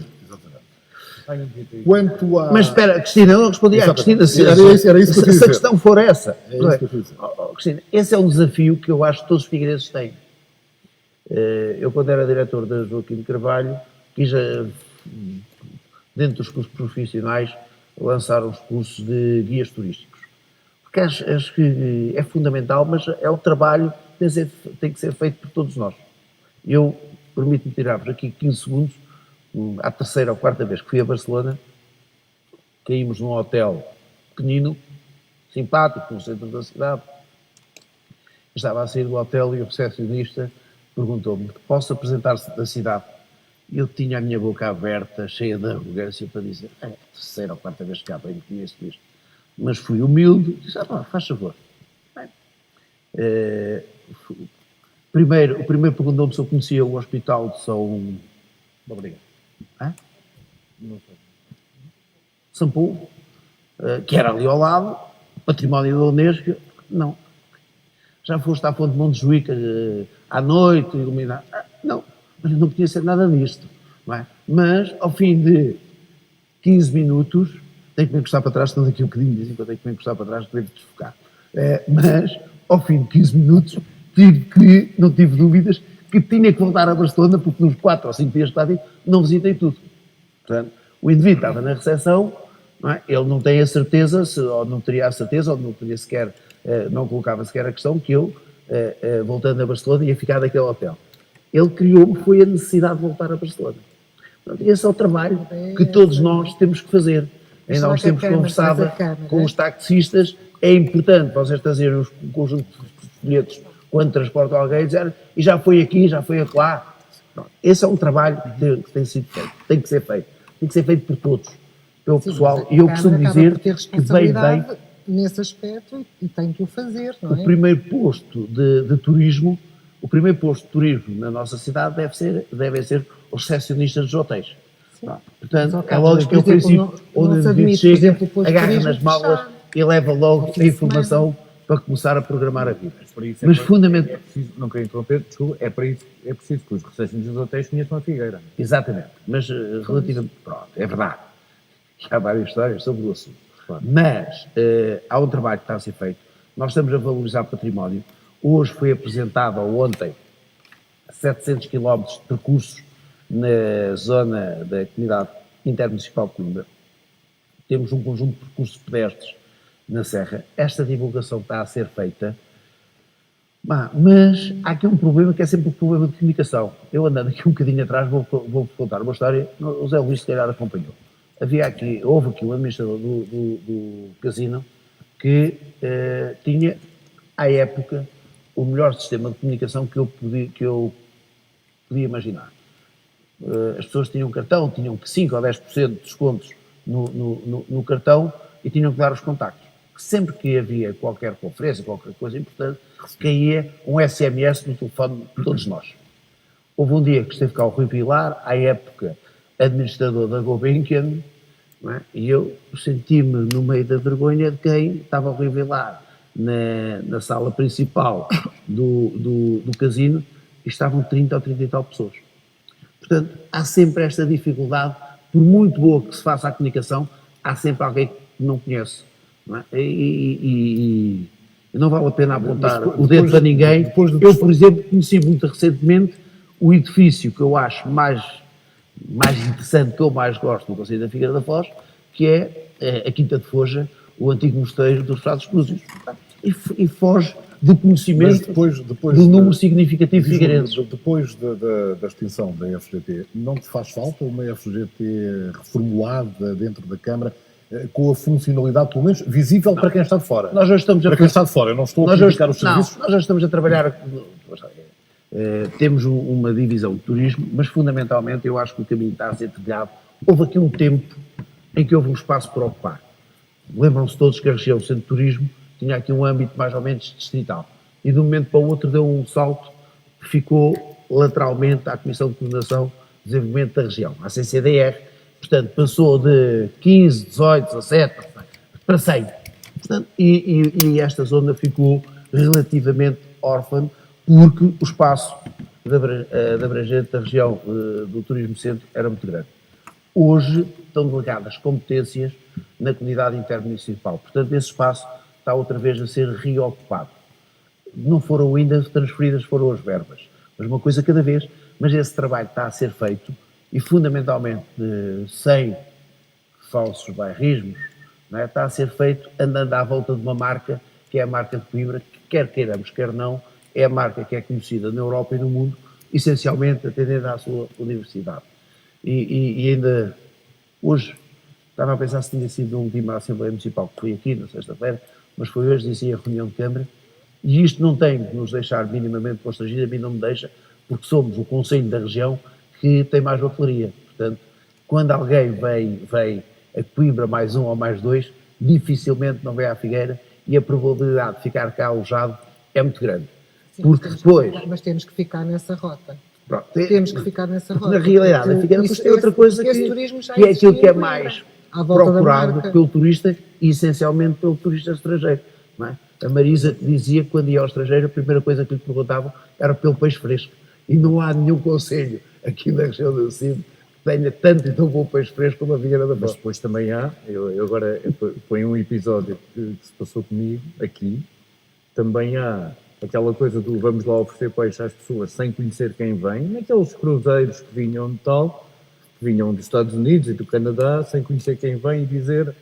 Quanto a... Mas espera, Cristina, eu não respondi à Cristina. Se a questão for essa. Cristina, esse é um desafio que eu acho que todos os figueirenses têm. Eu, quando era diretor da Joaquim de Carvalho, quis, dentro dos cursos profissionais, lançar os cursos de guias turísticos. Porque acho que é fundamental, mas é um trabalho que tem que ser feito por todos nós. Eu permito-me tirar-vos aqui 15 segundos. À terceira ou quarta vez que fui a Barcelona, caímos num hotel pequenino, simpático, no centro da cidade. Estava a sair do hotel e o recepcionista perguntou-me: posso apresentar-se da cidade? E eu tinha a minha boca aberta, cheia de arrogância, para dizer: é a terceira ou quarta vez que cá venho, conheço isto. Mas fui humilde, disse: faz favor. O primeiro perguntou-me se eu conhecia o Hospital de São... Obrigado. São Paulo, que era ali ao lado, património da Unesco. Não. Já foste à Fonte de Montjuic à noite, iluminado? Não, mas não conhecia nada disto. Não é? Mas, ao fim de 15 minutos, tenho que me encostar para trás, estou daqui um bocadinho, dizem que eu tenho que me encostar para trás, devo desfocar. Mas, ao fim de 15 minutos, não tive dúvidas que tinha que voltar a Barcelona, porque nos 4 ou 5 dias que lá tive, não visitei tudo. Portanto, o indivíduo estava na recepção, não é? Ele não tem a certeza, ou não teria a certeza, ou não teria sequer, não colocava sequer a questão que eu, voltando a Barcelona, ia ficar naquele hotel. Ele criou-me, foi a necessidade de voltar a Barcelona. Portanto, esse é o trabalho que todos nós temos que fazer. Ainda há uns tempos conversava com os taxistas, é importante vocês trazerem um conjunto de folhetos quando transportam alguém e dizer: e já foi aqui, já foi acolá. Esse é um trabalho que tem sido feito, tem que ser feito. Tem que ser feito por todos, pelo pessoal. E eu costumo dizer que vem bem nesse aspecto e tem que o fazer, não é? O primeiro posto de turismo, na nossa cidade devem ser os recepcionistas dos hotéis. Portanto, é lógico que é o princípio onde o indivíduo chega, agarra nas malas e leva logo a informação para começar a programar a vida. Por isso Mas fundamental. é preciso, não quero interromper, desculpa, é para isso é preciso que os recepcionistas dos hotéis conheçam a Figueira. Exatamente, mas relativamente, pronto, é verdade. Há várias histórias sobre o assunto. Claro. Mas há um trabalho que está a ser feito. Nós estamos a valorizar património. Hoje foi apresentado, ou ontem, 700 km de percursos na zona da comunidade intermunicipal de Coimbra. Temos um conjunto de percursos pedestres na Serra. Esta divulgação está a ser feita. Mas há aqui um problema que é sempre o problema de comunicação. Eu andando aqui um bocadinho atrás, vou contar uma história. O Zé Luís, se calhar, acompanhou. Houve aqui um administrador do casino que tinha, à época, o melhor sistema de comunicação que eu podia imaginar. As pessoas tinham cartão, tinham 5 ou 10% de descontos no cartão e tinham que dar os contactos. Sempre que havia qualquer conferência, qualquer coisa importante, caía um SMS no telefone de todos nós. Houve um dia que esteve cá o Rui Vilar, à época administrador da Gulbenkian, não é? E eu senti-me no meio da vergonha de quem estava o Rui Vilar na sala principal do casino e estavam 30 ou 30 e tal pessoas. Portanto, há sempre esta dificuldade, por muito boa que se faça a comunicação, há sempre alguém que não conhece. Não é? E não vale a pena apontar o dedo para ninguém. Eu, por exemplo, conheci muito recentemente o edifício que eu acho mais interessante, que eu mais gosto no Conselho da Figueira da Foz, que é a Quinta de Foja, o antigo mosteiro dos Frades Crúzios. E foge do conhecimento do número significativo de figueirenses. Depois da extinção da FGT, não te faz falta uma FGT reformulada dentro da Câmara, com a funcionalidade, pelo menos, visível para quem está de fora? Nós já estamos para quem está de fora, eu não estou a criticar os serviços. Nós já estamos a trabalhar... temos uma divisão de turismo, mas fundamentalmente eu acho que o caminho está a ser trilhado. Houve aqui um tempo em que houve um espaço para ocupar. Lembram-se todos que a região Centro de Turismo tinha aqui um âmbito mais ou menos distrital. E de um momento para o outro deu um salto que ficou lateralmente à Comissão de Coordenação de Desenvolvimento da Região, à CCDR. Portanto, passou de 15, 18, 17 para 100. Portanto, e esta zona ficou relativamente órfã, porque o espaço de abrangente da região do Turismo Centro era muito grande. Hoje estão delegadas competências na comunidade intermunicipal. Portanto, esse espaço está outra vez a ser reocupado. Não foram ainda transferidas, foram as verbas. Mas uma coisa cada vez. Mas esse trabalho está a ser feito e, fundamentalmente, sem falsos bairrismos, não é? Está a ser feito andando à volta de uma marca, que é a marca de Coimbra, que quer queiramos, quer não, é a marca que é conhecida na Europa e no mundo, essencialmente atendendo à sua universidade. E ainda hoje, estava a pensar se tinha sido a última Assembleia Municipal que foi aqui, na sexta-feira, mas foi hoje, dizia a reunião de Câmara, e isto não tem de nos deixar minimamente constrangidos, a mim não me deixa, porque somos o Conselho da região que tem mais hotelaria. Portanto, quando alguém vem a Coimbra mais 1 ou mais 2, dificilmente não vem à Figueira e a probabilidade de ficar cá alojado é muito grande. Sim, porque depois... Mas temos que ficar nessa rota. Pronto, Temos que ficar nessa rota. Na realidade, a Figueira tem outra coisa que é aquilo que é mais procurado pelo turista e essencialmente pelo turista estrangeiro. Não é? A Marisa dizia que quando ia ao estrangeiro a primeira coisa que lhe perguntavam era pelo peixe fresco. E não há nenhum conselho aqui na região do Cid que tenha tanto e tão bom peixe fresco como a Figueira da Foz. Mas depois também há, eu agora ponho um episódio que se passou comigo aqui, também há aquela coisa do vamos lá oferecer peixe às pessoas sem conhecer quem vem, naqueles cruzeiros que vinham de tal, que vinham dos Estados Unidos e do Canadá, sem conhecer quem vem e dizer,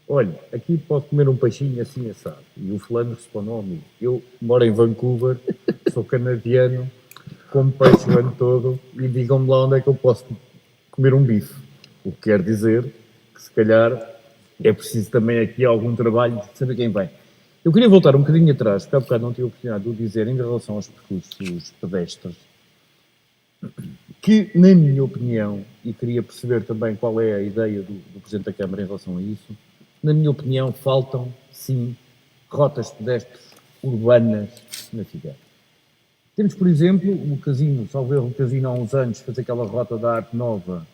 olha, aqui pode comer um peixinho assim assado. E o fulano responde, oh, amigo, eu moro em Vancouver, sou canadiano, como peixe o ano todo e digam-me lá onde é que eu posso comer um bife. O que quer dizer que se calhar é preciso também aqui algum trabalho de saber quem vem. Eu queria voltar um bocadinho atrás, porque há bocado não tive a oportunidade de o dizer em relação aos percursos pedestres, que, na minha opinião, e queria perceber também qual é a ideia do Presidente da Câmara em relação a isso, na minha opinião, faltam, sim, rotas pedestres urbanas na Figueira. Temos, por exemplo, o casino, salvo erro, o casino há uns anos, fez aquela rota da Arte Nova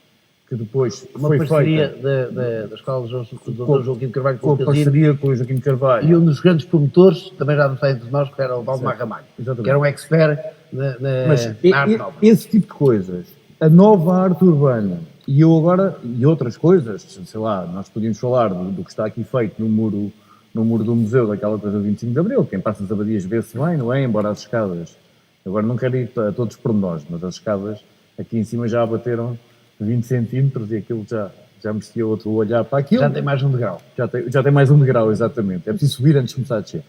que depois Uma foi parceria feita da Escola do Dr. Joaquim de Carvalho com com o a Casino. parceria com o Joaquim de Carvalho. E um dos grandes promotores, também já não sei entre nós, que era o Valdemar Ramalho, Exatamente. que era um expert na Mas arte nova. esse tipo de coisas, a nova arte urbana, e eu agora, e outras coisas, sei lá, nós podíamos falar do que está aqui feito no muro do museu, daquela coisa do 25 de Abril, quem passa as abadias vê-se bem, não é? Embora as escadas, agora não quero ir a todos por nós, mas as escadas aqui em cima já abateram 20 centímetros e aquilo já merecia outro olhar para aquilo. Já tem mais um degrau. Já tem mais um degrau, exatamente. É preciso subir antes de começar a descer.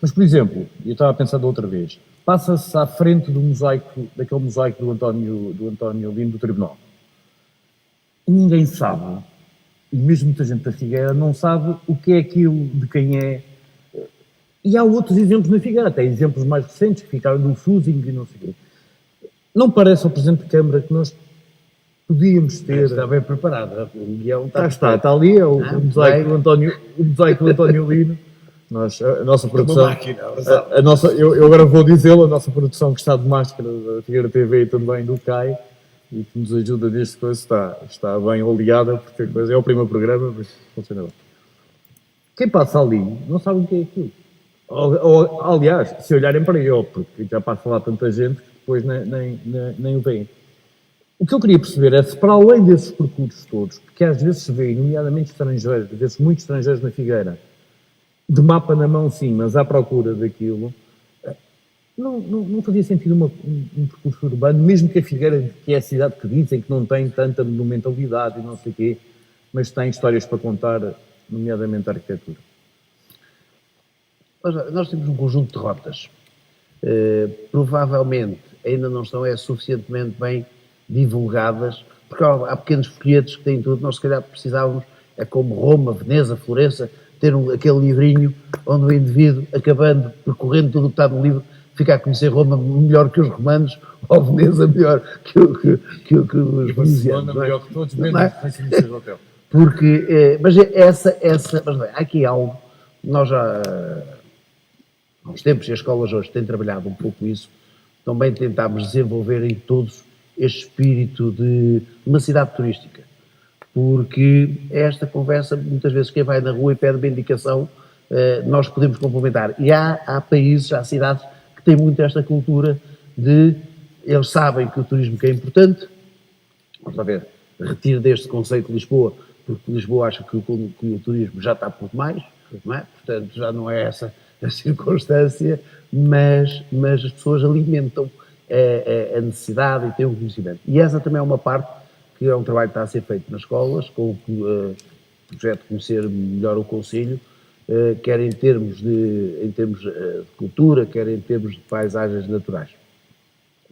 Mas, por exemplo, eu estava a pensar da outra vez, passa-se à frente daquele mosaico do António Lino do Tribunal. E ninguém sabe, e mesmo muita gente da Figueira não sabe o que é aquilo, de quem é. E há outros exemplos na Figueira, até exemplos mais recentes que ficaram do Fusing e não sei o quê. Não parece ao Presidente de Câmara que nós podíamos ter... Está bem preparado. O guião Está ali, é o mosaico do António Lino. A nossa produção... Eu agora vou dizê-lo, a nossa produção que está de máscara da Figueira TV e também do CAI, e que nos ajuda neste coisa, está bem oleada, porque é o primeiro programa, mas funciona bem. Quem passa ali não sabe o que é aquilo. Aliás, se olharem para ele, porque já passa lá tanta gente que depois nem o veem. O que eu queria perceber é se, para além desses percursos todos, que às vezes se vê, nomeadamente estrangeiros, às vezes muitos estrangeiros na Figueira, de mapa na mão sim, mas à procura daquilo, não fazia sentido um percurso urbano, mesmo que a Figueira, que é a cidade que dizem que não tem tanta monumentalidade e não sei o quê, mas tem histórias para contar, nomeadamente a arquitetura. Nós temos um conjunto de rotas. Provavelmente ainda não estão suficientemente bem divulgadas, porque há pequenos folhetos que têm tudo. Nós, se calhar, precisávamos, como Roma, Veneza, Florença, ter aquele livrinho onde o indivíduo, percorrendo tudo o que está no livro, fica a conhecer Roma melhor que os romanos, ou Veneza melhor que os venezianos. Melhor que todos, menos que o hotel. Porque, mas bem, há aqui algo, nós já há uns tempos, e as escolas hoje têm trabalhado um pouco isso, também tentámos desenvolver em todos este espírito de uma cidade turística, porque esta conversa, muitas vezes quem vai na rua e pede uma indicação, nós podemos complementar, e há países, há cidades que têm muito esta cultura de, eles sabem que o turismo que é importante, vamos lá ver, retiro deste conceito de Lisboa, porque Lisboa acha que o turismo já está por demais, não é? Portanto já não é essa a circunstância, mas as pessoas alimentam a necessidade e têm o conhecimento. E essa também é uma parte que é um trabalho que está a ser feito nas escolas, com o projeto Conhecer Melhor o Concelho, quer em termos de cultura, quer em termos de paisagens naturais.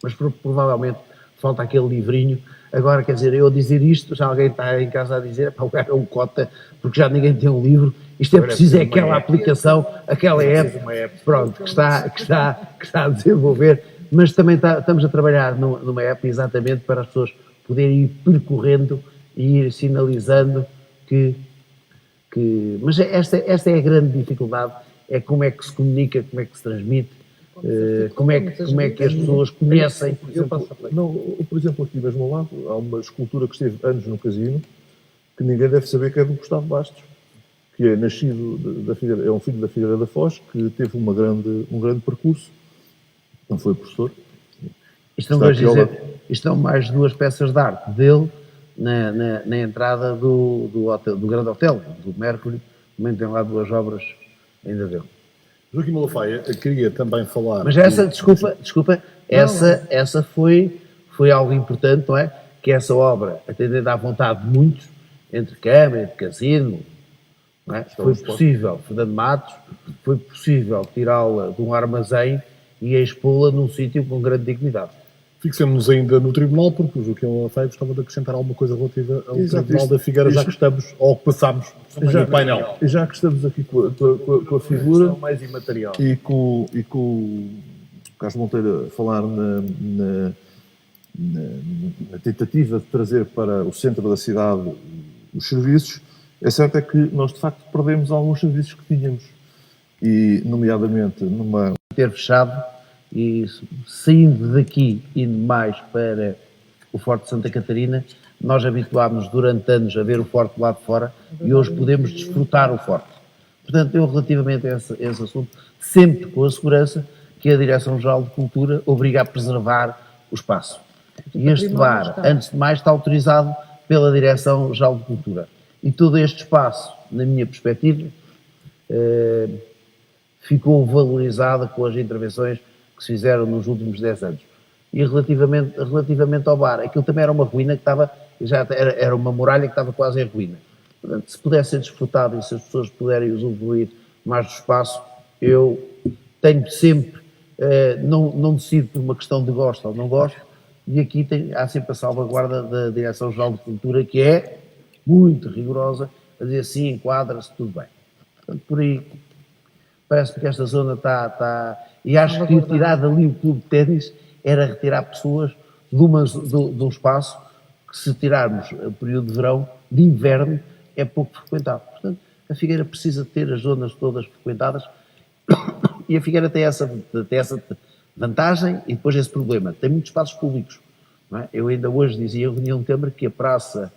Mas provavelmente falta aquele livrinho. Agora, quer dizer, eu a dizer isto, já alguém está em casa a dizer, o cara é um cota, porque já ninguém tem um livro, isto é preciso, é aquela aplicação, aquela app, pronto, que está a desenvolver, mas também estamos a trabalhar numa app exatamente para as pessoas poderem ir percorrendo e ir sinalizando mas esta é a grande dificuldade, é como é que se comunica, como é que se transmite, como é que as pessoas conhecem. Por exemplo, aqui mesmo ao lado, há uma escultura que esteve anos no Casino, que ninguém deve saber que é do Gustavo Bastos, que é nascido da Figueira, é um filho da Figueira da Foz, que teve um grande percurso, não foi professor. Estão mais duas peças de arte dele na entrada do grande hotel, do Mercury, também tem lá duas obras ainda dele. Joaquim Malafaia, queria também falar... Mas essa, desculpa, essa foi algo importante, não é? Que essa obra, atendendo à vontade de muitos, entre Câmara e Casino, não é? Foi possível, Fernando Matos, foi possível tirá-la de um armazém e expô-la num sítio com grande dignidade. Fixemos-nos ainda no Tribunal, porque o Joaquim Malafaia gostava de acrescentar alguma coisa relativa ao Tribunal da Figueira, já que estamos, ou que passámos no painel. Já que estamos aqui com a figura mais imaterial. e com o Carlos Monteiro a falar na tentativa de trazer para o centro da cidade os serviços, é certo é que nós de facto perdemos alguns serviços que tínhamos, e nomeadamente ter fechado e saindo daqui, indo mais para o Forte de Santa Catarina, Nós habituámos durante anos a ver o Forte lá de fora e hoje podemos desfrutar o Forte. Portanto, eu relativamente a esse assunto, sempre com a segurança que a Direção-Geral de Cultura obriga a preservar o espaço. E este bar, antes de mais, está autorizado pela Direção-Geral de Cultura. E todo este espaço, na minha perspectiva, ficou valorizado com as intervenções que se fizeram nos últimos 10 anos. E relativamente ao bar, aquilo também era uma ruína que estava, era uma muralha que estava quase em ruína. Portanto, se pudesse ser desfrutado e se as pessoas puderem usufruir mais do espaço, eu tenho sempre, não decido por uma questão de gosto ou não gosto, e aqui há sempre a salvaguarda da Direção-Geral de Cultura, que é muito rigorosa, a dizer sim, enquadra-se, tudo bem. Portanto, por aí, parece-me que esta zona está... E acho que tirar dali o clube de ténis era retirar pessoas de um espaço que, se tirarmos o período de verão, de inverno, é pouco frequentado. Portanto, a Figueira precisa ter as zonas todas frequentadas e a Figueira tem essa vantagem e depois esse problema. Tem muitos espaços públicos. Não é? Eu ainda hoje dizia em reunião de Câmara que a praça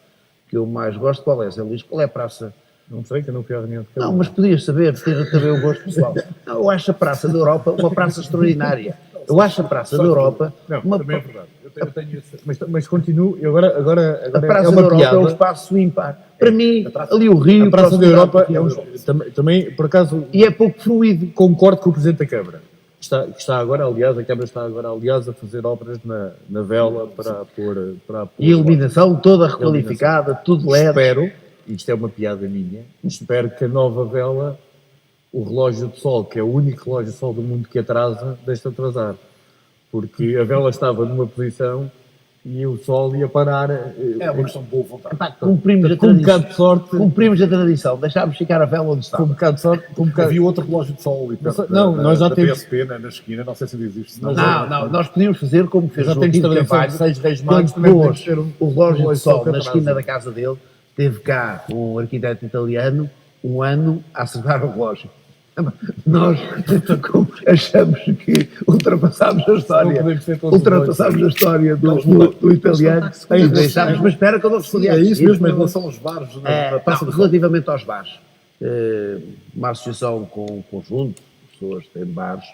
que eu mais gosto, qual é, Zé Luís? Qual é a praça? Não sei, que eu não fui à reunião de Câmara. Não, mas podias saber, ter também o gosto pessoal. Não, eu acho a Praça da Europa uma praça extraordinária. Eu acho a Praça da Europa... Não, também é verdade. Eu tenho esse... mas continuo, agora a Praça é uma da Europa piada. é um espaço ímpar. Para mim, ali o Rio... A Praça da Europa também, por acaso... E é pouco fluido. Concordo com o Presidente da Câmara. Está agora, aliás, a Câmara está agora, aliás, a fazer obras na vela para pôr... E a iluminação toda requalificada, tudo LED. Espero, isto é uma piada minha, espero que a nova vela, o relógio de sol, que é o único relógio de sol do mundo que atrasa, deixe de atrasar. Porque a vela estava numa posição e o sol ia parar. É uma questão de boa vontade. Cumprimos a com um bocado tradição. de sorte. Cumprimos a tradição. Deixámos ficar a vela onde está. Com um bocado de sorte. Havia outro relógio de sol ali perto nós já da temos... PSP, na esquina, não sei se ainda existe. Não, nós podíamos fazer como fez já o temos Joaquim tradição Carvalho, de 6 Reis quando Magos, também podemos pôs ter o relógio de sol na atrasa. esquina da casa dele, teve cá um arquiteto italiano um ano a acertar o relógio. Nós como achamos que ultrapassámos a história, do italiano e deixámos, mas espera que eu não respondi É isso mesmo em relação aos bares. Relativamente aos bares, uma associação com um conjunto de pessoas que têm bares,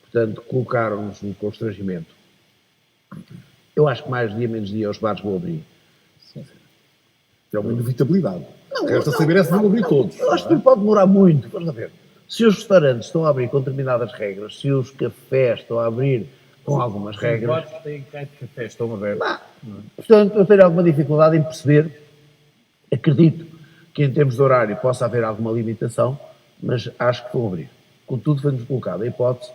portanto, colocaram-nos um constrangimento. Eu acho que mais dia, menos dia, os bares vão abrir. É uma inevitabilidade. Resta saber é se vão abrir todos. Eu acho que não pode demorar muito. Vamos a ver. Se os restaurantes estão a abrir com determinadas regras, se os cafés estão a abrir com algumas regras... Os bares têm cá de café, estão abertos. Portanto, eu tenho alguma dificuldade em perceber, acredito que em termos de horário possa haver alguma limitação, mas acho que vão abrir. Contudo, foi-nos colocada a hipótese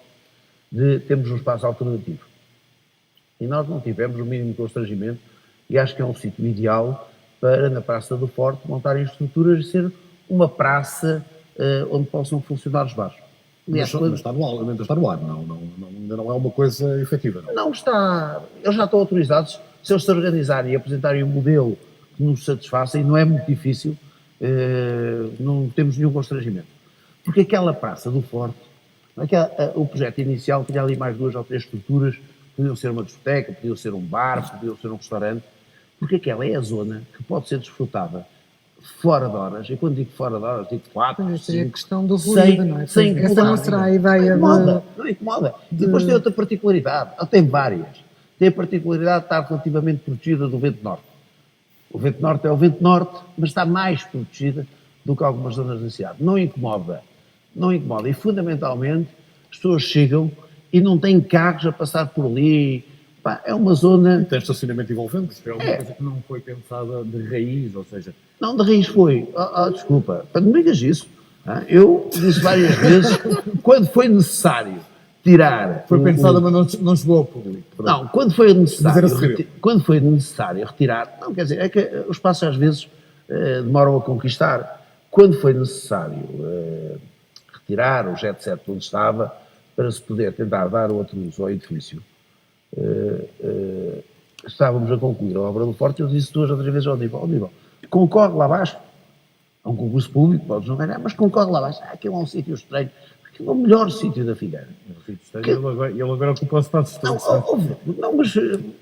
de termos um espaço alternativo. E nós não tivemos o mínimo constrangimento e acho que é um sítio ideal para, na Praça do Forte, montarem estruturas e ser uma praça onde possam funcionar os bares. Mas está no ar, ainda não é uma coisa efetiva. Não está. Eles já estão autorizados. Se eles se organizarem e apresentarem um modelo que nos satisfaça, e não é muito difícil, não temos nenhum constrangimento. Porque aquela Praça do Forte, o projeto inicial tinha ali mais 2 ou 3 estruturas, podiam ser uma discoteca, podiam ser um bar, podiam ser um restaurante, porque aquela é a zona que pode ser desfrutada fora de horas, e quando digo fora de horas, digo 4, 5, é a questão do ruído, não é? Essa não será a ideia não incomoda. Depois tem outra particularidade, tem várias. Tem a particularidade de estar relativamente protegida do vento norte. O vento norte é o vento norte, mas está mais protegida do que algumas zonas da cidade. Não incomoda. E fundamentalmente as pessoas chegam e não têm carros a passar por ali. É uma zona... E tem estacionamento envolvente. É uma coisa que não foi pensada de raiz, ou seja... Não, de raiz foi. Desculpa, não me digas isso. Eu disse várias vezes, quando foi necessário tirar... Foi pensada, mas não chegou ao público. Pronto. Não, quando foi necessário retirar... Não, quer dizer, é que os espaços às vezes demoram a conquistar. Quando foi necessário retirar o jet set onde estava, para se poder tentar dar outro uso ao edifício, estávamos a concluir a obra do Forte, eu disse 2 ou 3 vezes ao nível, concorre lá abaixo, é um concurso público, podes não ganhar, mas concorre lá abaixo, aquilo é um sítio estranho, aquilo é o melhor sítio da Figueira. Ele agora ocupa o espaço. Não, mas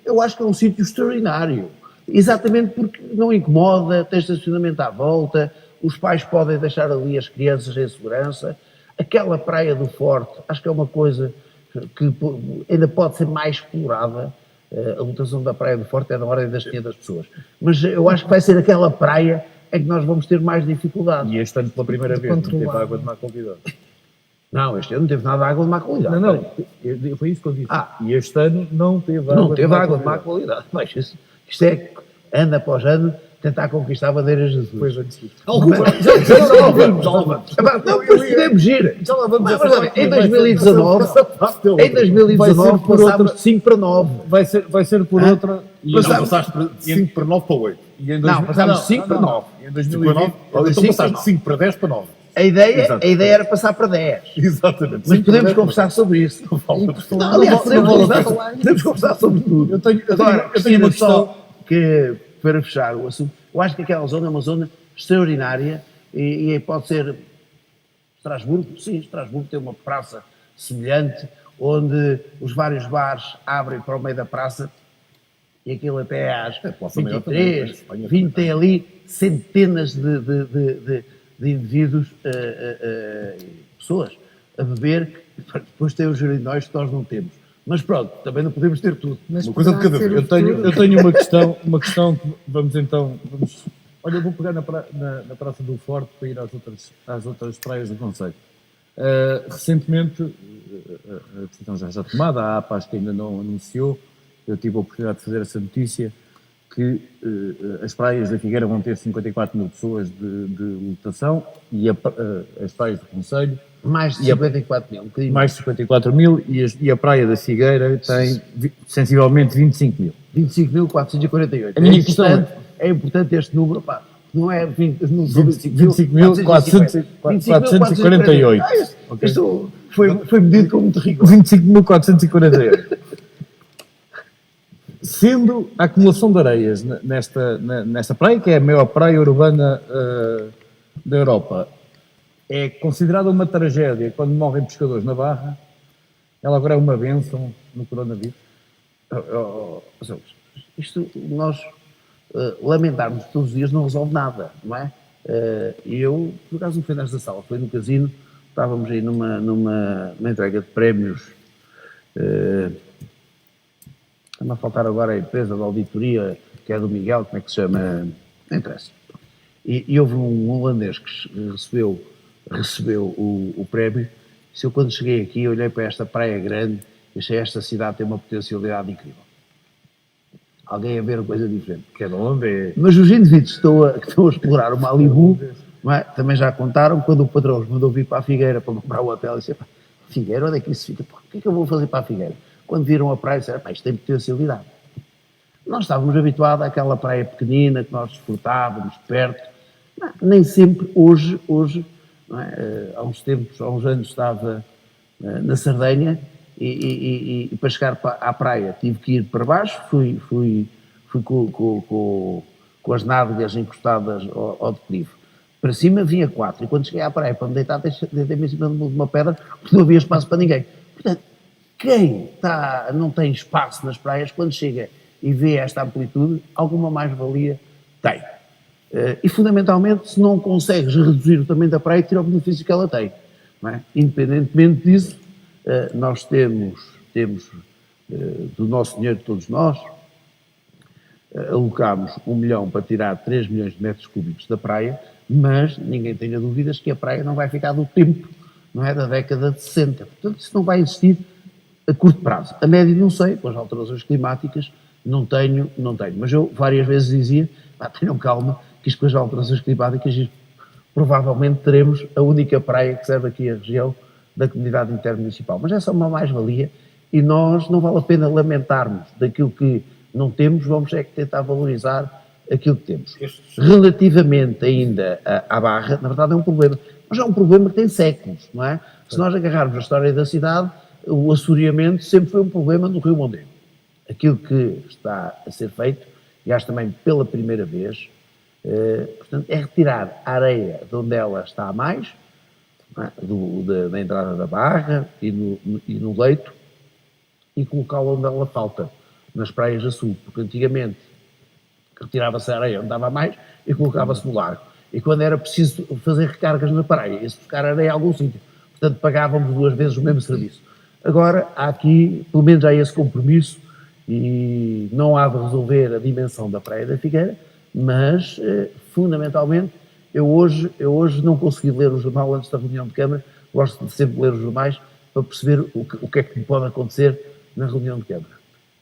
eu acho que é um sítio extraordinário. Exatamente porque não incomoda, tem estacionamento à volta, os pais podem deixar ali as crianças em segurança. Aquela praia do Forte, acho que é uma coisa que ainda pode ser mais explorada. A lotação da praia do Forte é na ordem das 500 pessoas. Mas eu acho que vai ser aquela praia em que nós vamos ter mais dificuldade. E este ano, pela primeira vez, não teve água de má qualidade. Não, este ano não teve nada de água de má qualidade. Não, foi isso que eu disse. E este ano não teve água Não teve água de má qualidade. Mas isto é, ano após ano, tentar conquistar bandeiras de Jesus. Pois antes disso. Não, depois podemos ir. Em 2019 passámos de 5 para 9. Vai ser por outra. E não passaste de 5 para 9 para 8. Não, passámos de 5 para 9. Em 2020. Então passaste de 5 para 10 para 9. A ideia era passar para 10. Exatamente. Mas podemos conversar sobre isso. Aliás, podemos conversar sobre tudo. Eu tenho Cristina, uma questão. Que, para fechar o assunto, eu acho que aquela zona é uma zona extraordinária e pode ser Estrasburgo. Sim, Estrasburgo tem uma praça semelhante, onde os vários bares abrem para o meio da praça e aquilo até às 23, 20 tem ali centenas de indivíduos, pessoas a beber, e depois tem os urinóis que nós não temos. Mas pronto, também não podemos ter tudo. Mas Uma coisa de cada poderá vez. ser o Eu tenho uma questão que vamos. Olha, eu vou pegar na Praça do Forte para ir às outras praias do concelho. Recentemente, a decisão já está tomada, a APA acho que ainda não anunciou, eu tive a oportunidade de fazer essa notícia, que as praias da Figueira vão ter 54 mil pessoas de lotação e as praias do concelho Mais de 54 mil. mais de 54 mil e a praia da Figueira tem sensivelmente 25 mil. 25.448. A minha questão é importante este número, pá. Não é 25.448. Isto foi medido com muito rigor. 25.448. Sendo a acumulação de areias nesta praia, que é a maior praia urbana da Europa, é considerada uma tragédia quando morrem pescadores na Barra, ela agora é uma bênção no coronavírus. Isto, nós lamentarmos todos os dias não resolve nada, não é? Eu, por acaso, não foi nesta sala, foi no casino, estávamos aí numa entrega de prémios. Está-me a faltar agora a empresa da auditoria, que é do Miguel, como é que se chama? Não interessa. E houve um holandês que recebeu o prémio. Se eu, quando cheguei aqui, olhei para esta praia grande, achei esta cidade tem uma potencialidade incrível. Alguém a ver coisa diferente. Que é de onde é? Mas os indivíduos que estão a explorar o Malibu, não é? Também já contaram, quando o patrão os mandou vir para a Figueira para comprar o hotel, e disse, Figueira, onde é que isso fica? O que é que eu vou fazer para a Figueira? Quando viram a praia, disseram, isto tem potencialidade. Nós estávamos habituados àquela praia pequenina, que nós desfrutávamos perto. Não, nem sempre, hoje não é? Há uns anos estava na Sardenha e para chegar à praia tive que ir para baixo, fui com as nádegas encostadas ao declive. Para cima vinha 4 e quando cheguei à praia para me deitar, deitei-me em cima de uma pedra porque não havia espaço para ninguém. Portanto, quem não tem espaço nas praias, quando chega e vê esta amplitude, alguma mais-valia tem. E, fundamentalmente, se não consegues reduzir o tamanho da praia, tira o benefício que ela tem. Não é? Independentemente disso, nós temos do nosso dinheiro, de todos nós, alocámos 1 milhão para tirar 3 milhões de metros cúbicos da praia, mas ninguém tenha dúvidas que a praia não vai ficar do tempo, não é, da década de 60. Portanto, isso não vai existir a curto prazo. A médio não sei, com as alterações climáticas, não tenho. Mas eu várias vezes dizia, tenham calma, que isto com as alterações climáticas, provavelmente teremos a única praia que serve aqui a região da comunidade intermunicipal. Mas essa é uma mais-valia e nós não vale a pena lamentarmos daquilo que não temos, vamos é que tentar valorizar aquilo que temos. Relativamente ainda à Barra, na verdade é um problema, mas é um problema que tem séculos, não é? Se nós agarrarmos a história da cidade, o assoreamento sempre foi um problema no Rio Mondego. Aquilo que está a ser feito, e acho também pela primeira vez, portanto, é retirar a areia de onde ela está a mais, da entrada da Barra e no leito, e colocá-la onde ela falta, nas praias a sul, porque antigamente retirava-se a areia onde dava mais e colocava-se no lago. E quando era preciso fazer recargas na praia, ia-se buscar areia a algum sítio. Portanto, pagávamos 2 vezes o mesmo serviço. Agora, há aqui, pelo menos há esse compromisso, e não há de resolver a dimensão da Praia da Figueira, mas, fundamentalmente, eu hoje não consegui ler o jornal antes da reunião de Câmara, gosto de sempre ler os jornais para perceber o que é que pode acontecer na reunião de Câmara.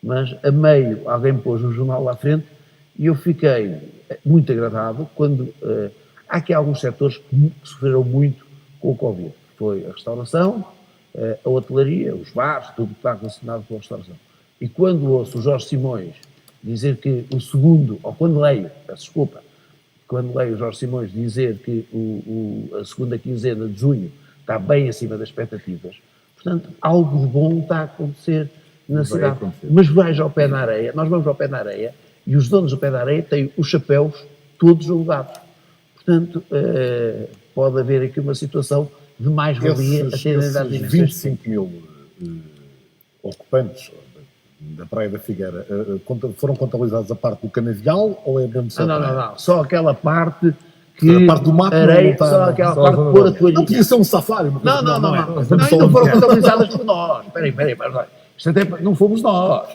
Mas, a meio, alguém me pôs o jornal lá à frente e eu fiquei muito agradado quando há aqui alguns setores que sofreram muito com o Covid. Foi a restauração, a hotelaria, os bares, tudo que está relacionado com a restauração. E quando ouço o Jorge Simões dizer que o segundo, ou quando leio, peço desculpa, quando leio o Jorge Simões dizer que a segunda quinzena de junho está bem acima das expectativas, portanto, algo de bom está a acontecer na cidade. Mas vais ao pé na areia, nós vamos ao pé na areia, e os donos do pé da areia têm os chapéus todos alugados. Portanto, pode haver aqui uma situação de mais-valia a ter esses das dimensões. 25 mil ocupantes da Praia da Figueira foram contabilizados a parte do canavial ou é mesmo só Não. Só aquela parte que... A parte do mato areia, não está... só aquela parte de pôr a toalhinha. Não podia ser um safari. Não, e não foram contabilizadas por nós. Espera aí, isto até não fomos nós.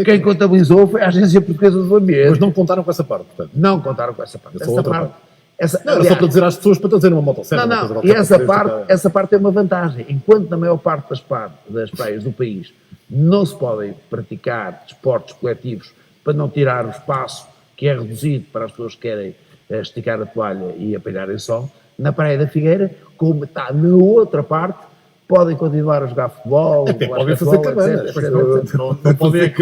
Quem contabilizou foi a Agência Portuguesa do Ambiente. Mas não contaram com essa parte, portanto. Não contaram com essa parte. Essa parte... Não, era só para dizer às pessoas para trazer uma motosserra. Não, e essa parte é uma vantagem. Enquanto na maior parte das praias do país não se podem praticar desportos coletivos para não tirar o espaço que é reduzido para as pessoas que querem esticar a toalha e apanharem sol, na Praia da Figueira, como está na outra parte, podem continuar a jogar futebol. Até podem fazer cabanas. Não podem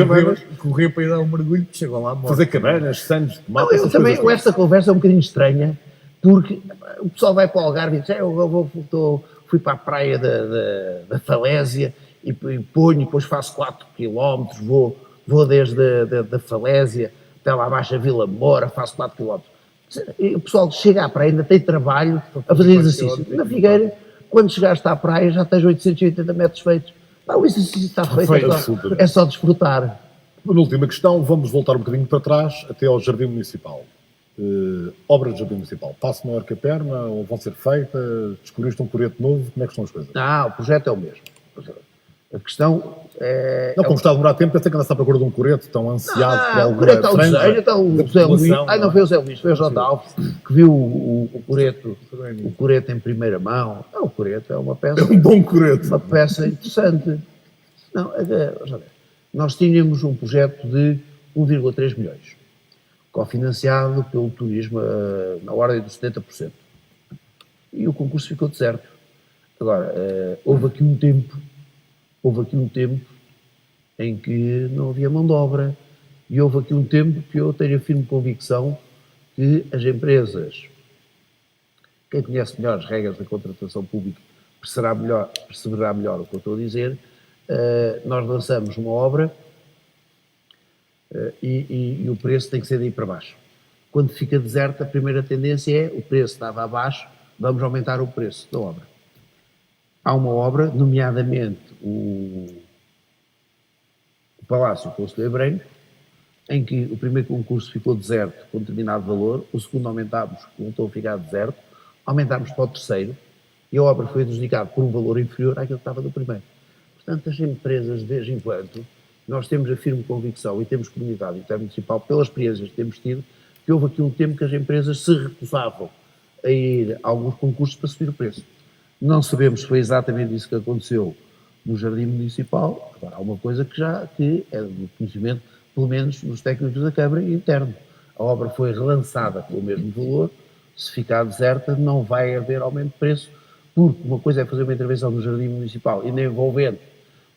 correr para ir dar um mergulho, que chegam lá mortos. Fazer cabanas, sandes de mato. Eu também, esta conversa é um bocadinho estranha, porque o pessoal vai para o Algarve e diz, fui para a praia da Falésia e depois faço 4 km, vou desde a Falésia até lá abaixo a Vila Moura, faço 4 km. E o pessoal chega à praia, ainda tem trabalho a fazer exercício. Na Figueira, quando chegaste à praia, já tens 880 metros feitos. Não, o exercício está feito, é só desfrutar. Penúltima questão, vamos voltar um bocadinho para trás, até ao Jardim Municipal. Obras do Jardim Municipal, passo maior que a perna, ou vão ser feitas, descobriste um coreto novo, como é que estão as coisas? Não, o projeto é o mesmo. A questão é... Não, como está a demorar tempo, pensei que anda-se à procura de um coreto tão ansiado por alguma o coreto está o franja desenho, está o Zé Luís. Não foi o Zé Luís, foi o J. Alves, que viu o coreto em primeira mão. Não, o coreto é uma peça... É um bom coreto. Uma peça interessante. Não, nós tínhamos um projeto de 1,3 milhões, cofinanciado pelo turismo na ordem dos 70%. E o concurso ficou deserto. Agora, houve aqui um tempo em que não havia mão de obra e houve aqui um tempo que eu tenho a firme convicção que as empresas, quem conhece melhor as regras da contratação pública perceberá melhor o que eu estou a dizer, nós lançamos uma obra e o preço tem que ser daí para baixo. Quando fica deserta, a primeira tendência é o preço estava abaixo, vamos aumentar o preço da obra. Há uma obra, nomeadamente o Palácio Conselheiro Branco, em que o primeiro concurso ficou deserto com determinado valor, o segundo aumentámos, voltou a ficar deserto, aumentámos para o terceiro e a obra foi adjudicada por um valor inferior àquele que estava do primeiro. Portanto, as empresas, de vez em quando, nós temos a firme convicção e temos comunidade intermunicipal, pelas experiências que temos tido, que houve aqui um tempo que as empresas se recusavam a ir a alguns concursos para subir o preço. Não sabemos se foi exatamente isso que aconteceu no Jardim Municipal. Agora, há uma coisa que é do conhecimento, pelo menos dos técnicos da Câmara e interno. A obra foi relançada pelo mesmo valor, se ficar deserta não vai haver aumento de preço, porque uma coisa é fazer uma intervenção no Jardim Municipal e envolvente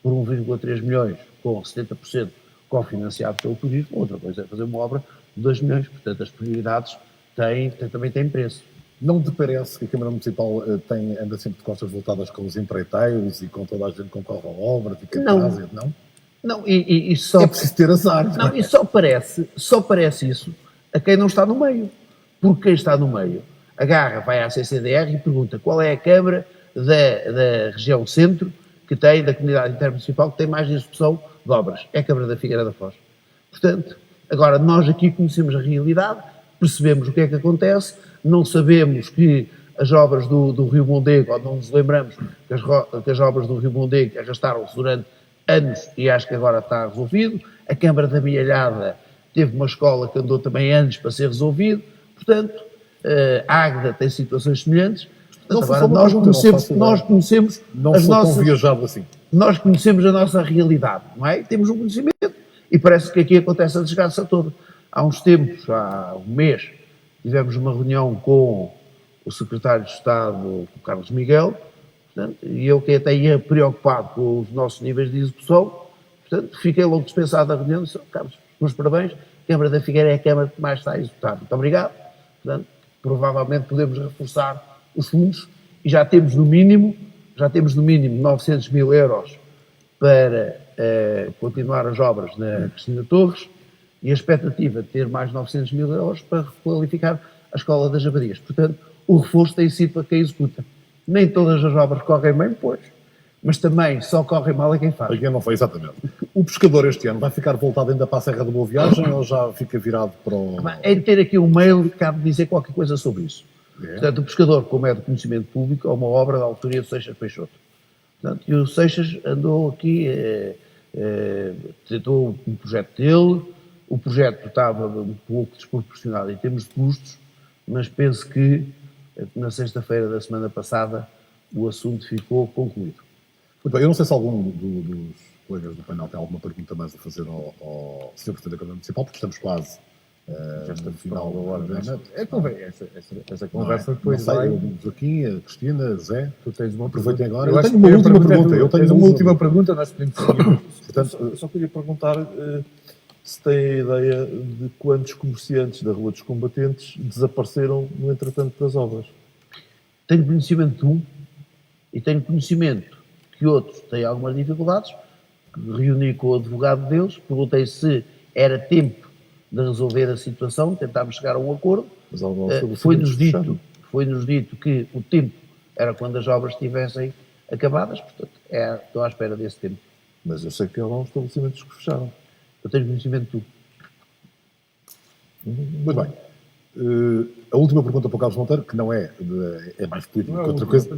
por 1,3 milhões com 70% cofinanciado pelo turismo, outra coisa é fazer uma obra de 2 milhões, portanto as prioridades também têm preço. Não te parece que a Câmara Municipal anda sempre de costas voltadas com os empreiteiros e com toda a gente que concorre a obras e que atrasa, não? Não, e só... É preciso ter azar. Não, e só parece isso a quem não está no meio. Porque quem está no meio agarra, vai à CCDR e pergunta qual é a Câmara da região centro que tem, da comunidade intermunicipal, que tem mais execução de obras. É a Câmara da Figueira da Foz. Portanto, Agora, nós aqui conhecemos a realidade, percebemos o que é que acontece, não sabemos que as obras do Rio Mondego, ou não nos lembramos que as obras do Rio Mondego arrastaram-se durante anos e acho que agora está resolvido. A Câmara da Bialhada teve uma escola que andou também anos para ser resolvido. Portanto, a Águeda tem situações semelhantes. Agora, nós conhecemos Não as sou tão nossas... viajado assim. Nós conhecemos a nossa realidade, não é? Temos um conhecimento e parece que aqui acontece a desgraça toda. Há uns tempos, há um mês, tivemos uma reunião com o secretário de Estado, o Carlos Miguel, portanto, e eu que até ia preocupado com os nossos níveis de execução, portanto, fiquei logo dispensado da reunião e disse: Carlos, meus parabéns, a Câmara da Figueira é a Câmara que mais está a executar. Muito obrigado. Portanto, provavelmente podemos reforçar os fundos e já temos no mínimo 900 mil euros para continuar as obras na Cristina Torres e a expectativa de ter mais 900 mil euros para requalificar a Escola das Abadias. Portanto, o reforço tem sido para quem executa. Nem todas as obras correm bem, pois, mas também só corre mal a quem faz. Aqui não foi, exatamente. O pescador este ano vai ficar voltado ainda para a Serra da Boa Viagem ou já fica virado para o... É de ter aqui um mail que cabe dizer qualquer coisa sobre isso. Portanto, o pescador, como é de conhecimento público, é uma obra da autoria do Seixas Peixoto. Portanto, e o Seixas andou aqui, tentou um projeto dele, o projeto estava um pouco desproporcionado em termos de custos, mas penso que na sexta-feira da semana passada o assunto ficou concluído. Muito bem, eu não sei se algum dos colegas do painel tem alguma pergunta mais a fazer ao Sr. Presidente da Câmara Municipal, porque estamos quase no final da hora. Essa conversa depois não sei, vai... Joaquim, a Cristina, Zé, Tu tens uma aproveitem agora. Eu Eu acho tenho que uma última pergunta. pergunta. Eu tenho uma última pergunta, nós podemos seguir. Portanto, Só queria perguntar se tem a ideia de quantos comerciantes da Rua dos Combatentes desapareceram no entretanto das obras. Tenho conhecimento de um e tenho conhecimento que outros têm algumas dificuldades. Reuni com o advogado deles, perguntei se era tempo de resolver a situação, tentámos chegar a um acordo. Mas algum Foi-nos dito que o tempo era quando as obras estivessem acabadas, portanto, estou à espera desse tempo. Mas eu sei que há alguns estabelecimentos que fecharam. Eu tenho conhecimento de tudo. muito bem. A última pergunta para o Carlos Monteiro, que não é mais política que outra coisa.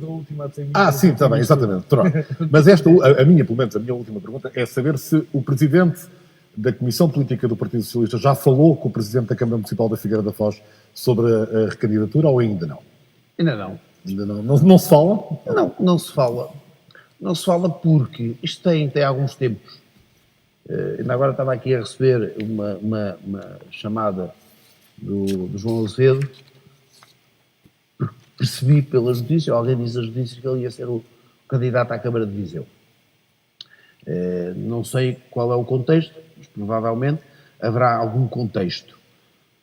Sim, está bem, exatamente. Mas a minha última pergunta é saber se o Presidente da Comissão Política do Partido Socialista já falou com o Presidente da Câmara Municipal da Figueira da Foz sobre a recandidatura ou ainda não? Ainda não. Ainda não. Não se fala? Não se fala. Não se fala porque isto tem alguns tempos. Ainda agora estava aqui a receber uma chamada do João Azevedo. Percebi pelas notícias, alguém diz as notícias que ele ia ser o candidato à Câmara de Viseu. Não sei qual é o contexto, mas provavelmente haverá algum contexto.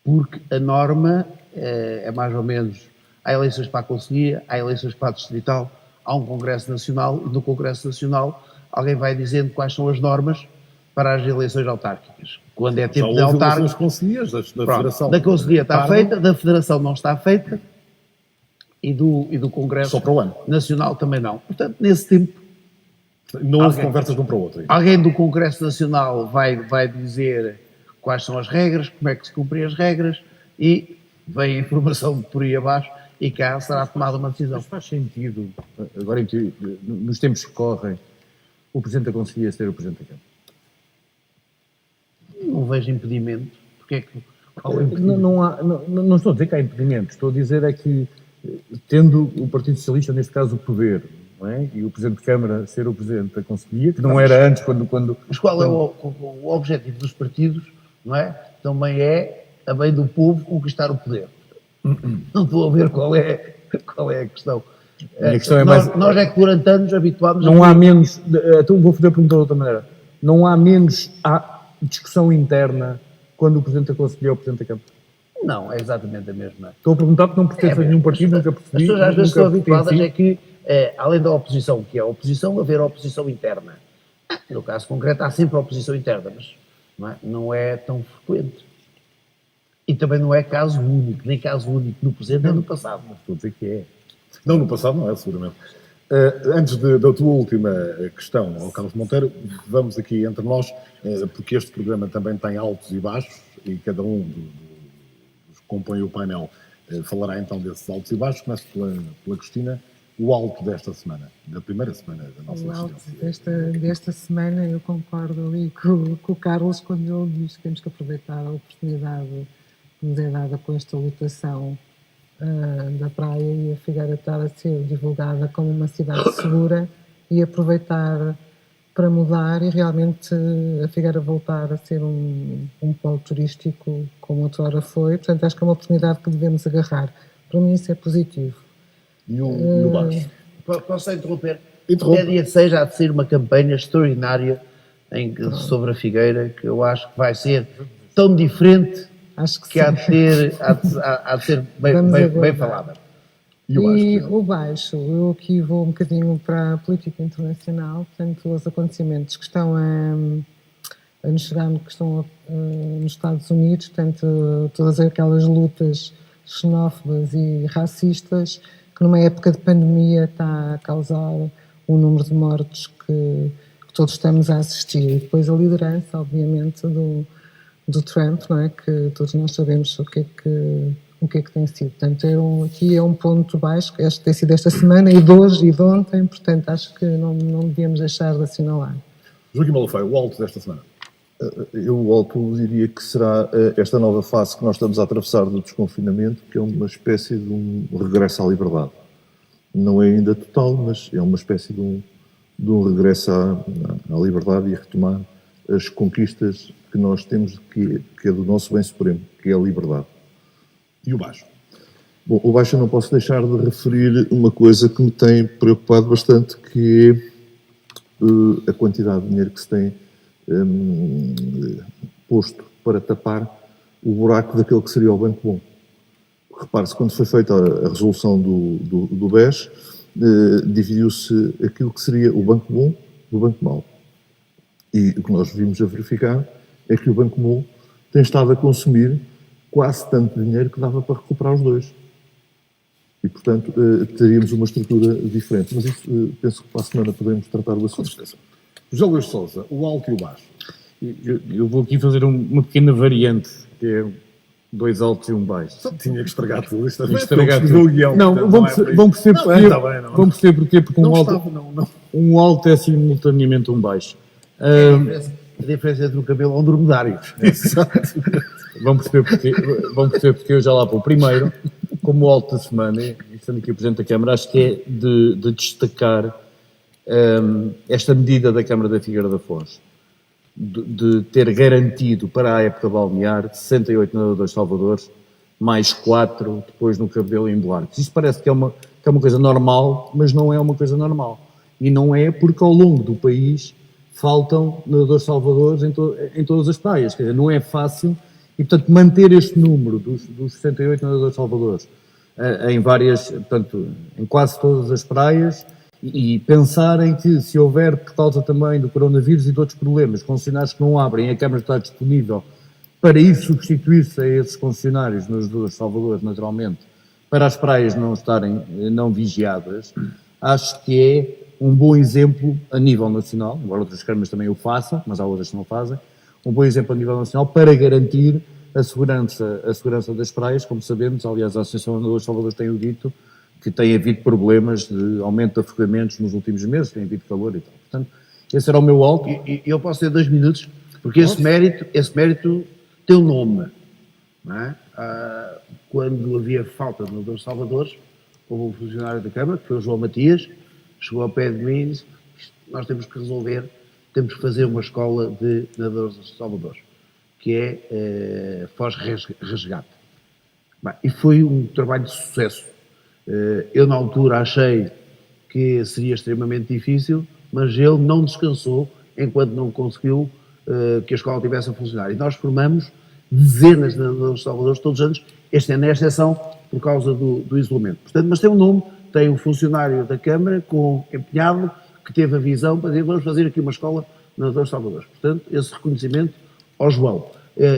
Porque a norma é mais ou menos, há eleições para a Conselhia, há eleições para a Distrital, há um Congresso Nacional, e no Congresso Nacional alguém vai dizendo quais são as normas para as eleições autárquicas. Quando é tempo de autárquicas... da Federação. Da Conselhia está feita, da Federação não está feita, e do Congresso Só para o ano. Nacional também não. Portanto, nesse tempo, Não houve conversas de um para o outro. alguém do Congresso Nacional vai dizer quais são as regras, como é que se cumprem as regras, e vem a informação por aí abaixo e cá será tomada uma decisão. Mas faz sentido, agora nos tempos que correm, o Presidente da Conselhia ser o Presidente da Câmara? Não vejo impedimento. Porque é que... Qual é o impedimento? Não estou a dizer que há impedimento, estou a dizer é que, tendo o Partido Socialista, neste caso, o poder, não é? E o Presidente de Câmara ser o Presidente da Conselhia, que não era antes quando... Mas qual é o objetivo dos partidos, não é? Também é, a bem do povo, conquistar o poder. Não estou a ver qual é a questão. A questão é nós é que durante anos habituámos não há menos... Então vou fazer a pergunta de outra maneira. Não há menos discussão interna quando o Presidente da Conselhia é o Presidente da Câmara? Não, é exatamente a mesma. Estou a perguntar porque não pertence a nenhum partido, nunca percebi. As pessoas às vezes estão habituadas pertenci. é que, além da oposição, que é a oposição, haver a oposição interna. No caso concreto, há sempre a oposição interna, mas não é tão frequente. E também não é caso único, nem caso único no presente nem no passado. Estou a dizer que é. Não, no passado não é, seguramente. Antes da tua última questão, ao Carlos Monteiro, vamos aqui entre nós, porque este programa também tem altos e baixos, e cada um dos que compõem o painel falará então desses altos e baixos. Começo pela Cristina. O alto desta semana, da primeira semana da nossa O alto residência. desta semana, eu concordo ali com o Carlos quando ele diz que temos que aproveitar a oportunidade que nos é dada com esta lotação da praia e a Figueira estar a ser divulgada como uma cidade segura e aproveitar para mudar e realmente a Figueira voltar a ser um polo turístico como outrora foi. Portanto, acho que é uma oportunidade que devemos agarrar. Para mim isso é positivo. E o baixo? Posso interromper? Interrompa. Até dia 6 há de sair uma campanha extraordinária sobre a Figueira, que eu acho que vai ser tão diferente Acho que que há sim. de ser bem aguardar. falada. E o baixo? E o baixo, eu aqui vou um bocadinho para a política internacional, portanto, os acontecimentos que estão a nos chegar, que estão nos Estados Unidos, portanto, todas aquelas lutas xenófobas e racistas, que numa época de pandemia está a causar um número de mortes que todos estamos a assistir. E depois a liderança, obviamente, do Trump, não é? Que todos nós sabemos o que é que tem sido. Portanto, aqui é um ponto baixo, que tem sido esta semana e de hoje e de ontem, portanto, acho que não devíamos deixar de assinalar. Joaquim Malafeio, o alto desta semana. Eu, o alto, diria que será esta nova fase que nós estamos a atravessar do desconfinamento, que é uma espécie de um regresso à liberdade. Não é ainda total, mas é uma espécie de um regresso à liberdade e a retomar as conquistas que nós temos, que é do nosso bem supremo, que é a liberdade. E o baixo? Bom, o baixo eu não posso deixar de referir uma coisa que me tem preocupado bastante, que é a quantidade de dinheiro que se tem posto para tapar o buraco daquele que seria o Banco Bom. Repare-se, quando foi feita a resolução do BES, dividiu-se aquilo que seria o Banco Bom do Banco Mau. E o que nós vimos a verificar é que o Banco Bom tem estado a consumir quase tanto dinheiro que dava para recuperar os dois. E, portanto, teríamos uma estrutura diferente. Mas isso, penso que para a semana podemos tratar do assunto. José Luís Sousa, o alto e o baixo. Eu vou aqui fazer uma pequena variante, que é 2 altos e um baixo. Só tinha que estragar tudo. Isto Estragar não tudo. o guião. Não, portanto, vão é por vão isso. perceber Não, porquê. está bem, não. Vão perceber porquê, porque Não um alto, estava, não. um alto é simultaneamente um baixo. A diferença entre um cabelo ou um dromedário. Vão perceber porque eu já lá vou. Primeiro, como o alto da semana, e estando aqui o Presidente da Câmara, acho que é de destacar esta medida da Câmara da Figueira da Foz, de ter garantido para a época balnear 68 nadadores salvadores, mais 4 depois no Cabedelo e em Buarques. Isto parece que é uma coisa normal, mas não é uma coisa normal. E não é porque ao longo do país faltam nadadores salvadores em todas as praias. Quer dizer, não é fácil. E, portanto, manter este número dos 68 nadadores salvadores em quase todas as praias e pensarem que se houver, por causa também do coronavírus e de outros problemas, concessionários que não abrem, a Câmara está disponível para ir substituir-se a esses concessionários, nadadores salvadores, naturalmente, para as praias não estarem não vigiadas, acho que é um bom exemplo a nível nacional, embora outras câmaras também o façam, mas há outras que não fazem, um bom exemplo a nível nacional para garantir a segurança das praias. Como sabemos, aliás, a Associação de Nadadores Salvadores tem o dito, que tem havido problemas de aumento de afogamentos nos últimos meses, tem havido calor e tal. Portanto, esse era o meu alto. E eu posso ter 2 minutos, porque esse mérito tem um nome. Não é? Quando havia falta de nadadores salvadores, houve um funcionário da Câmara, que foi o João Matias, chegou ao pé de mim e disse: nós temos que resolver, temos que fazer uma escola de nadadores salvadores, que é Foz Resgate. Bem, e foi um trabalho de sucesso. Eu na altura achei que seria extremamente difícil, mas ele não descansou enquanto não conseguiu que a escola tivesse a funcionar. E nós formamos dezenas de nadadores salvadores todos os anos. Este ano é a exceção por causa do isolamento. Portanto, mas tem um nome, tem um funcionário da Câmara empenhado que teve a visão para dizer: vamos fazer aqui uma escola de nadadores salvadores. Portanto, esse reconhecimento ao João.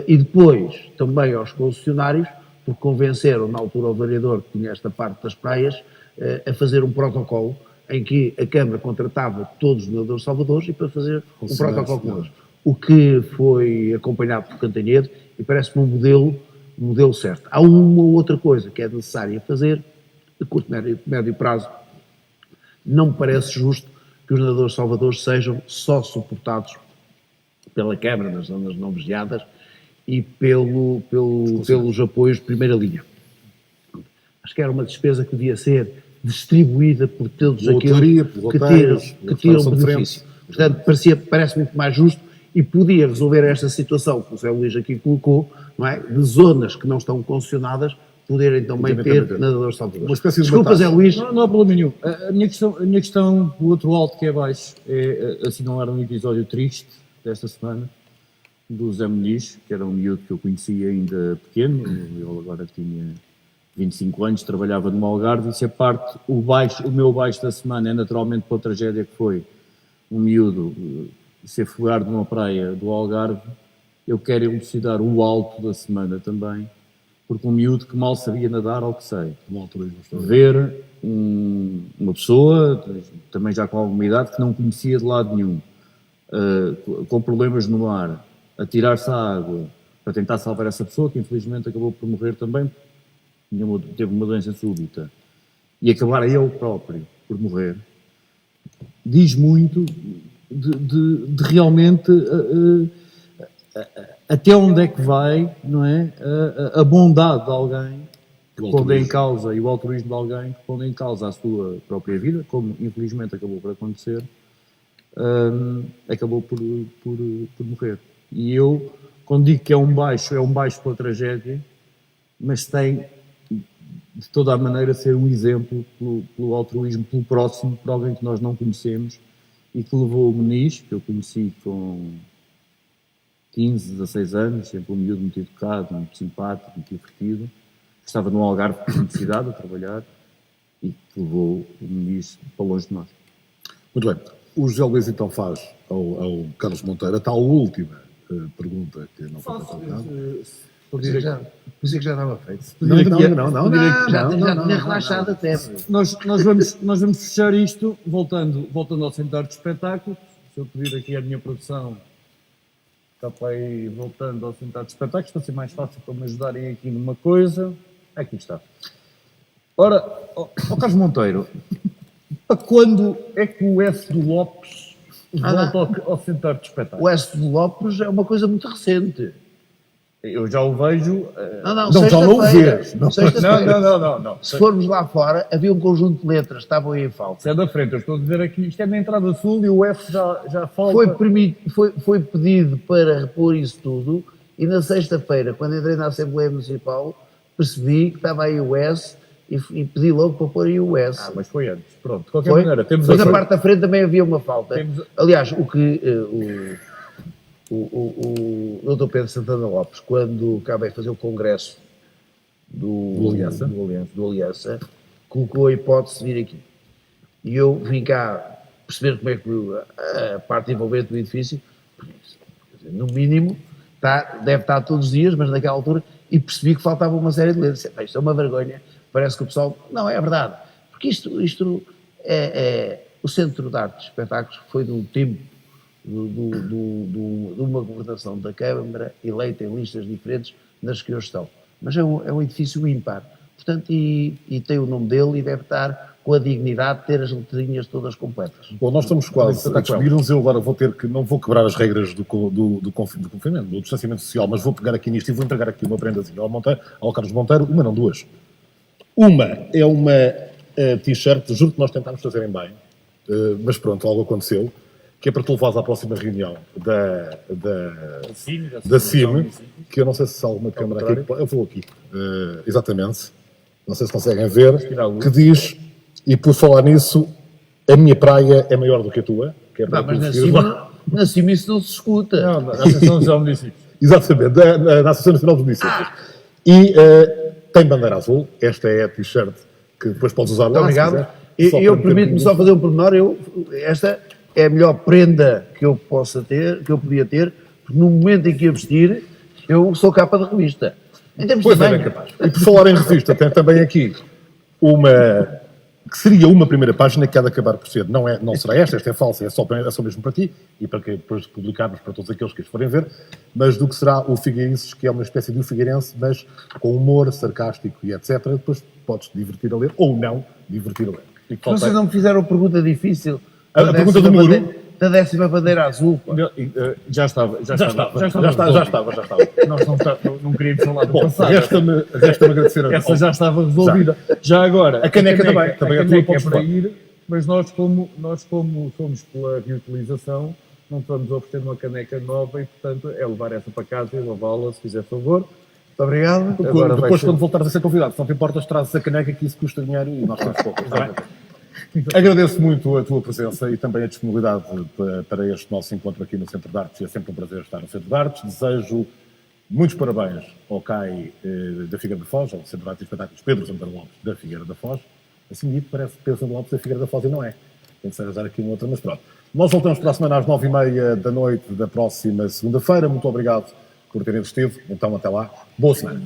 E depois também aos concessionários, porque convenceram na altura o vereador que tinha esta parte das praias a fazer um protocolo em que a Câmara contratava todos os nadadores salvadores e para fazer um protocolo com eles. o que foi acompanhado por Cantanhede e parece-me um modelo certo. Há uma outra coisa que é necessária fazer, a curto e médio prazo. Não me parece justo que os nadadores salvadores sejam só suportados pela Câmara nas zonas não vigiadas e pelos apoios de primeira linha. Acho que era uma despesa que devia ser distribuída por todos aqueles que tiram benefício. Portanto, parece muito mais justo e podia resolver esta situação que o Zé Luís aqui colocou, não é? De zonas que não estão concessionadas poderem também ter nadadores salvadores. Desculpa, Zé Luís. Não há problema nenhum. A minha questão, o outro alto que é baixo, é assinalar um episódio triste desta semana, do Zé Muniz, que era um miúdo que eu conhecia ainda pequeno, ele agora tinha 25 anos, trabalhava no Algarve, e se a parte, o meu baixo da semana é naturalmente pela tragédia que foi um miúdo se afogar numa praia do Algarve, eu quero elucidar o alto da semana também, porque um miúdo que mal sabia nadar, ao que sei, ver uma pessoa, também já com alguma idade, que não conhecia de lado nenhum, com problemas no mar, a tirar-se à água para tentar salvar essa pessoa, que infelizmente acabou por morrer também, teve uma doença súbita, e acabar ele próprio por morrer, diz muito de realmente até onde é que vai, não é? A bondade de alguém que põe em causa, e o altruísmo de alguém que põe em causa a sua própria vida, como infelizmente acabou por acontecer, acabou por morrer. E eu, quando digo que é um baixo pela tragédia, mas tem de toda a maneira ser um exemplo pelo altruísmo, pelo próximo, por alguém que nós não conhecemos e que levou o Muniz, que eu conheci com 15, 16 anos, sempre um miúdo muito educado, muito simpático, muito divertido, que estava no Algarve por necessidade a trabalhar e que levou o Muniz para longe de nós. Muito bem. O José Luís então faz ao Carlos Monteiro a tal última pergunta que não foi colocada. Pensei que já estava feito. Não. Já tinha relaxado até. Nós vamos fechar isto voltando ao Centro de Espetáculo. Se eu pedir aqui a minha produção, está para aí voltando ao Centro de Espetáculos, para ser mais fácil para me ajudarem aqui numa coisa. Aqui está. Ora, Carlos Monteiro, para quando é que o S do Lopes volta ao Centro de Espetáculos? O S do Lopes é uma coisa muito recente. Eu já o vejo. Não, sexta-feira. Não. Se formos lá fora, havia um conjunto de letras que estavam aí em falta. Isso é da frente, eu estou a dizer aqui, isto é na entrada sul e o F já falta. Foi pedido para repor isso tudo e na sexta-feira, quando entrei na Assembleia Municipal, percebi que estava aí o S e pedi logo para pôr aí o S. Mas foi antes. Pronto, de qualquer maneira, temos mas na parte da frente também havia uma falta. Aliás, o que o Dr. Pedro Santana Lopes, quando acabei de fazer o congresso do Aliança, colocou a hipótese de vir aqui. E eu vim cá perceber como é que a parte envolvente do edifício, no mínimo, deve estar todos os dias, mas naquela altura, e percebi que faltava uma série de letras. Isto é uma vergonha, parece que o pessoal... Não, é verdade, porque isto o Centro de Arte e Espetáculos foi de um tempo de uma governação da Câmara eleita em listas diferentes das que hoje estão. Mas é um edifício ímpar, portanto, e tem o nome dele e deve estar com a dignidade de ter as letrinhas todas completas. Bom, nós estamos quase a despedir-nos. Eu agora não vou quebrar as regras do confinamento, do distanciamento social, mas vou pegar aqui nisto e vou entregar aqui uma prendazinha ao Carlos Monteiro, uma não, duas. Uma é uma t-shirt, juro que nós tentámos fazer em bem, mas pronto, algo aconteceu, que é para te levares à próxima reunião da CIM, que eu não sei se há alguma câmara aqui, eu vou aqui, exatamente, não sei se conseguem ver, que diz, e por falar nisso, a minha praia é maior do que a tua, que é para mas na CIM isso não se escuta. Não, na Associação Nacional de Municípios. Exatamente, na Associação Nacional dos Municípios. E tem bandeira azul, esta é a t-shirt que depois podes usar lá. Obrigado. Eu permito-me só fazer um pormenor, esta é a melhor prenda que eu possa ter, que eu podia ter, porque no momento em que a vestir, eu sou capa de revista. Em termos de capaz. E por falar em revista, tem também aqui uma que seria uma primeira página que há de acabar por ser, não será esta é falsa, é só mesmo para ti, e para que depois publicarmos para todos aqueles que os forem ver, mas do que será o Figueirenses, que é uma espécie de o Figueirense, mas com humor, sarcástico e etc. Depois podes-te divertir a ler, ou não divertir a ler. E Vocês não me fizeram pergunta difícil. A pergunta do muro? Da 10ª bandeira azul. Pá. Já estava. Já estava. Nós não queríamos falar do Bom, passado. resta-me agradecer a Essa já estava resolvida. Já agora, A caneca também a é tua, caneca podes para levar. ir, mas nós como somos pela reutilização, não te vamos oferecer uma caneca nova e, portanto, é levar essa para casa e lavá-la, se fizer favor. Muito obrigado. Agora vai Depois, ser- quando voltares a ser convidado, se não te importas, trazes a caneca, que isso custa dinheiro e nós temos pouco. Está bem? Agradeço muito a tua presença e também a disponibilidade para este nosso encontro aqui no Centro de Artes. É sempre um prazer estar no Centro de Artes. Desejo muitos parabéns ao CAI da Figueira da Foz, ao Centro de Artes e Espetáculos Pedro Santana Lopes da Figueira da Foz. Assim dito, parece Pedro Santana Lopes da Figueira da Foz e não é. Tem que se arranjar aqui uma outra, mas pronto. Nós voltamos para a semana às 9h30 da noite da próxima segunda-feira. Muito obrigado por terem assistido. Então, até lá. Boa semana.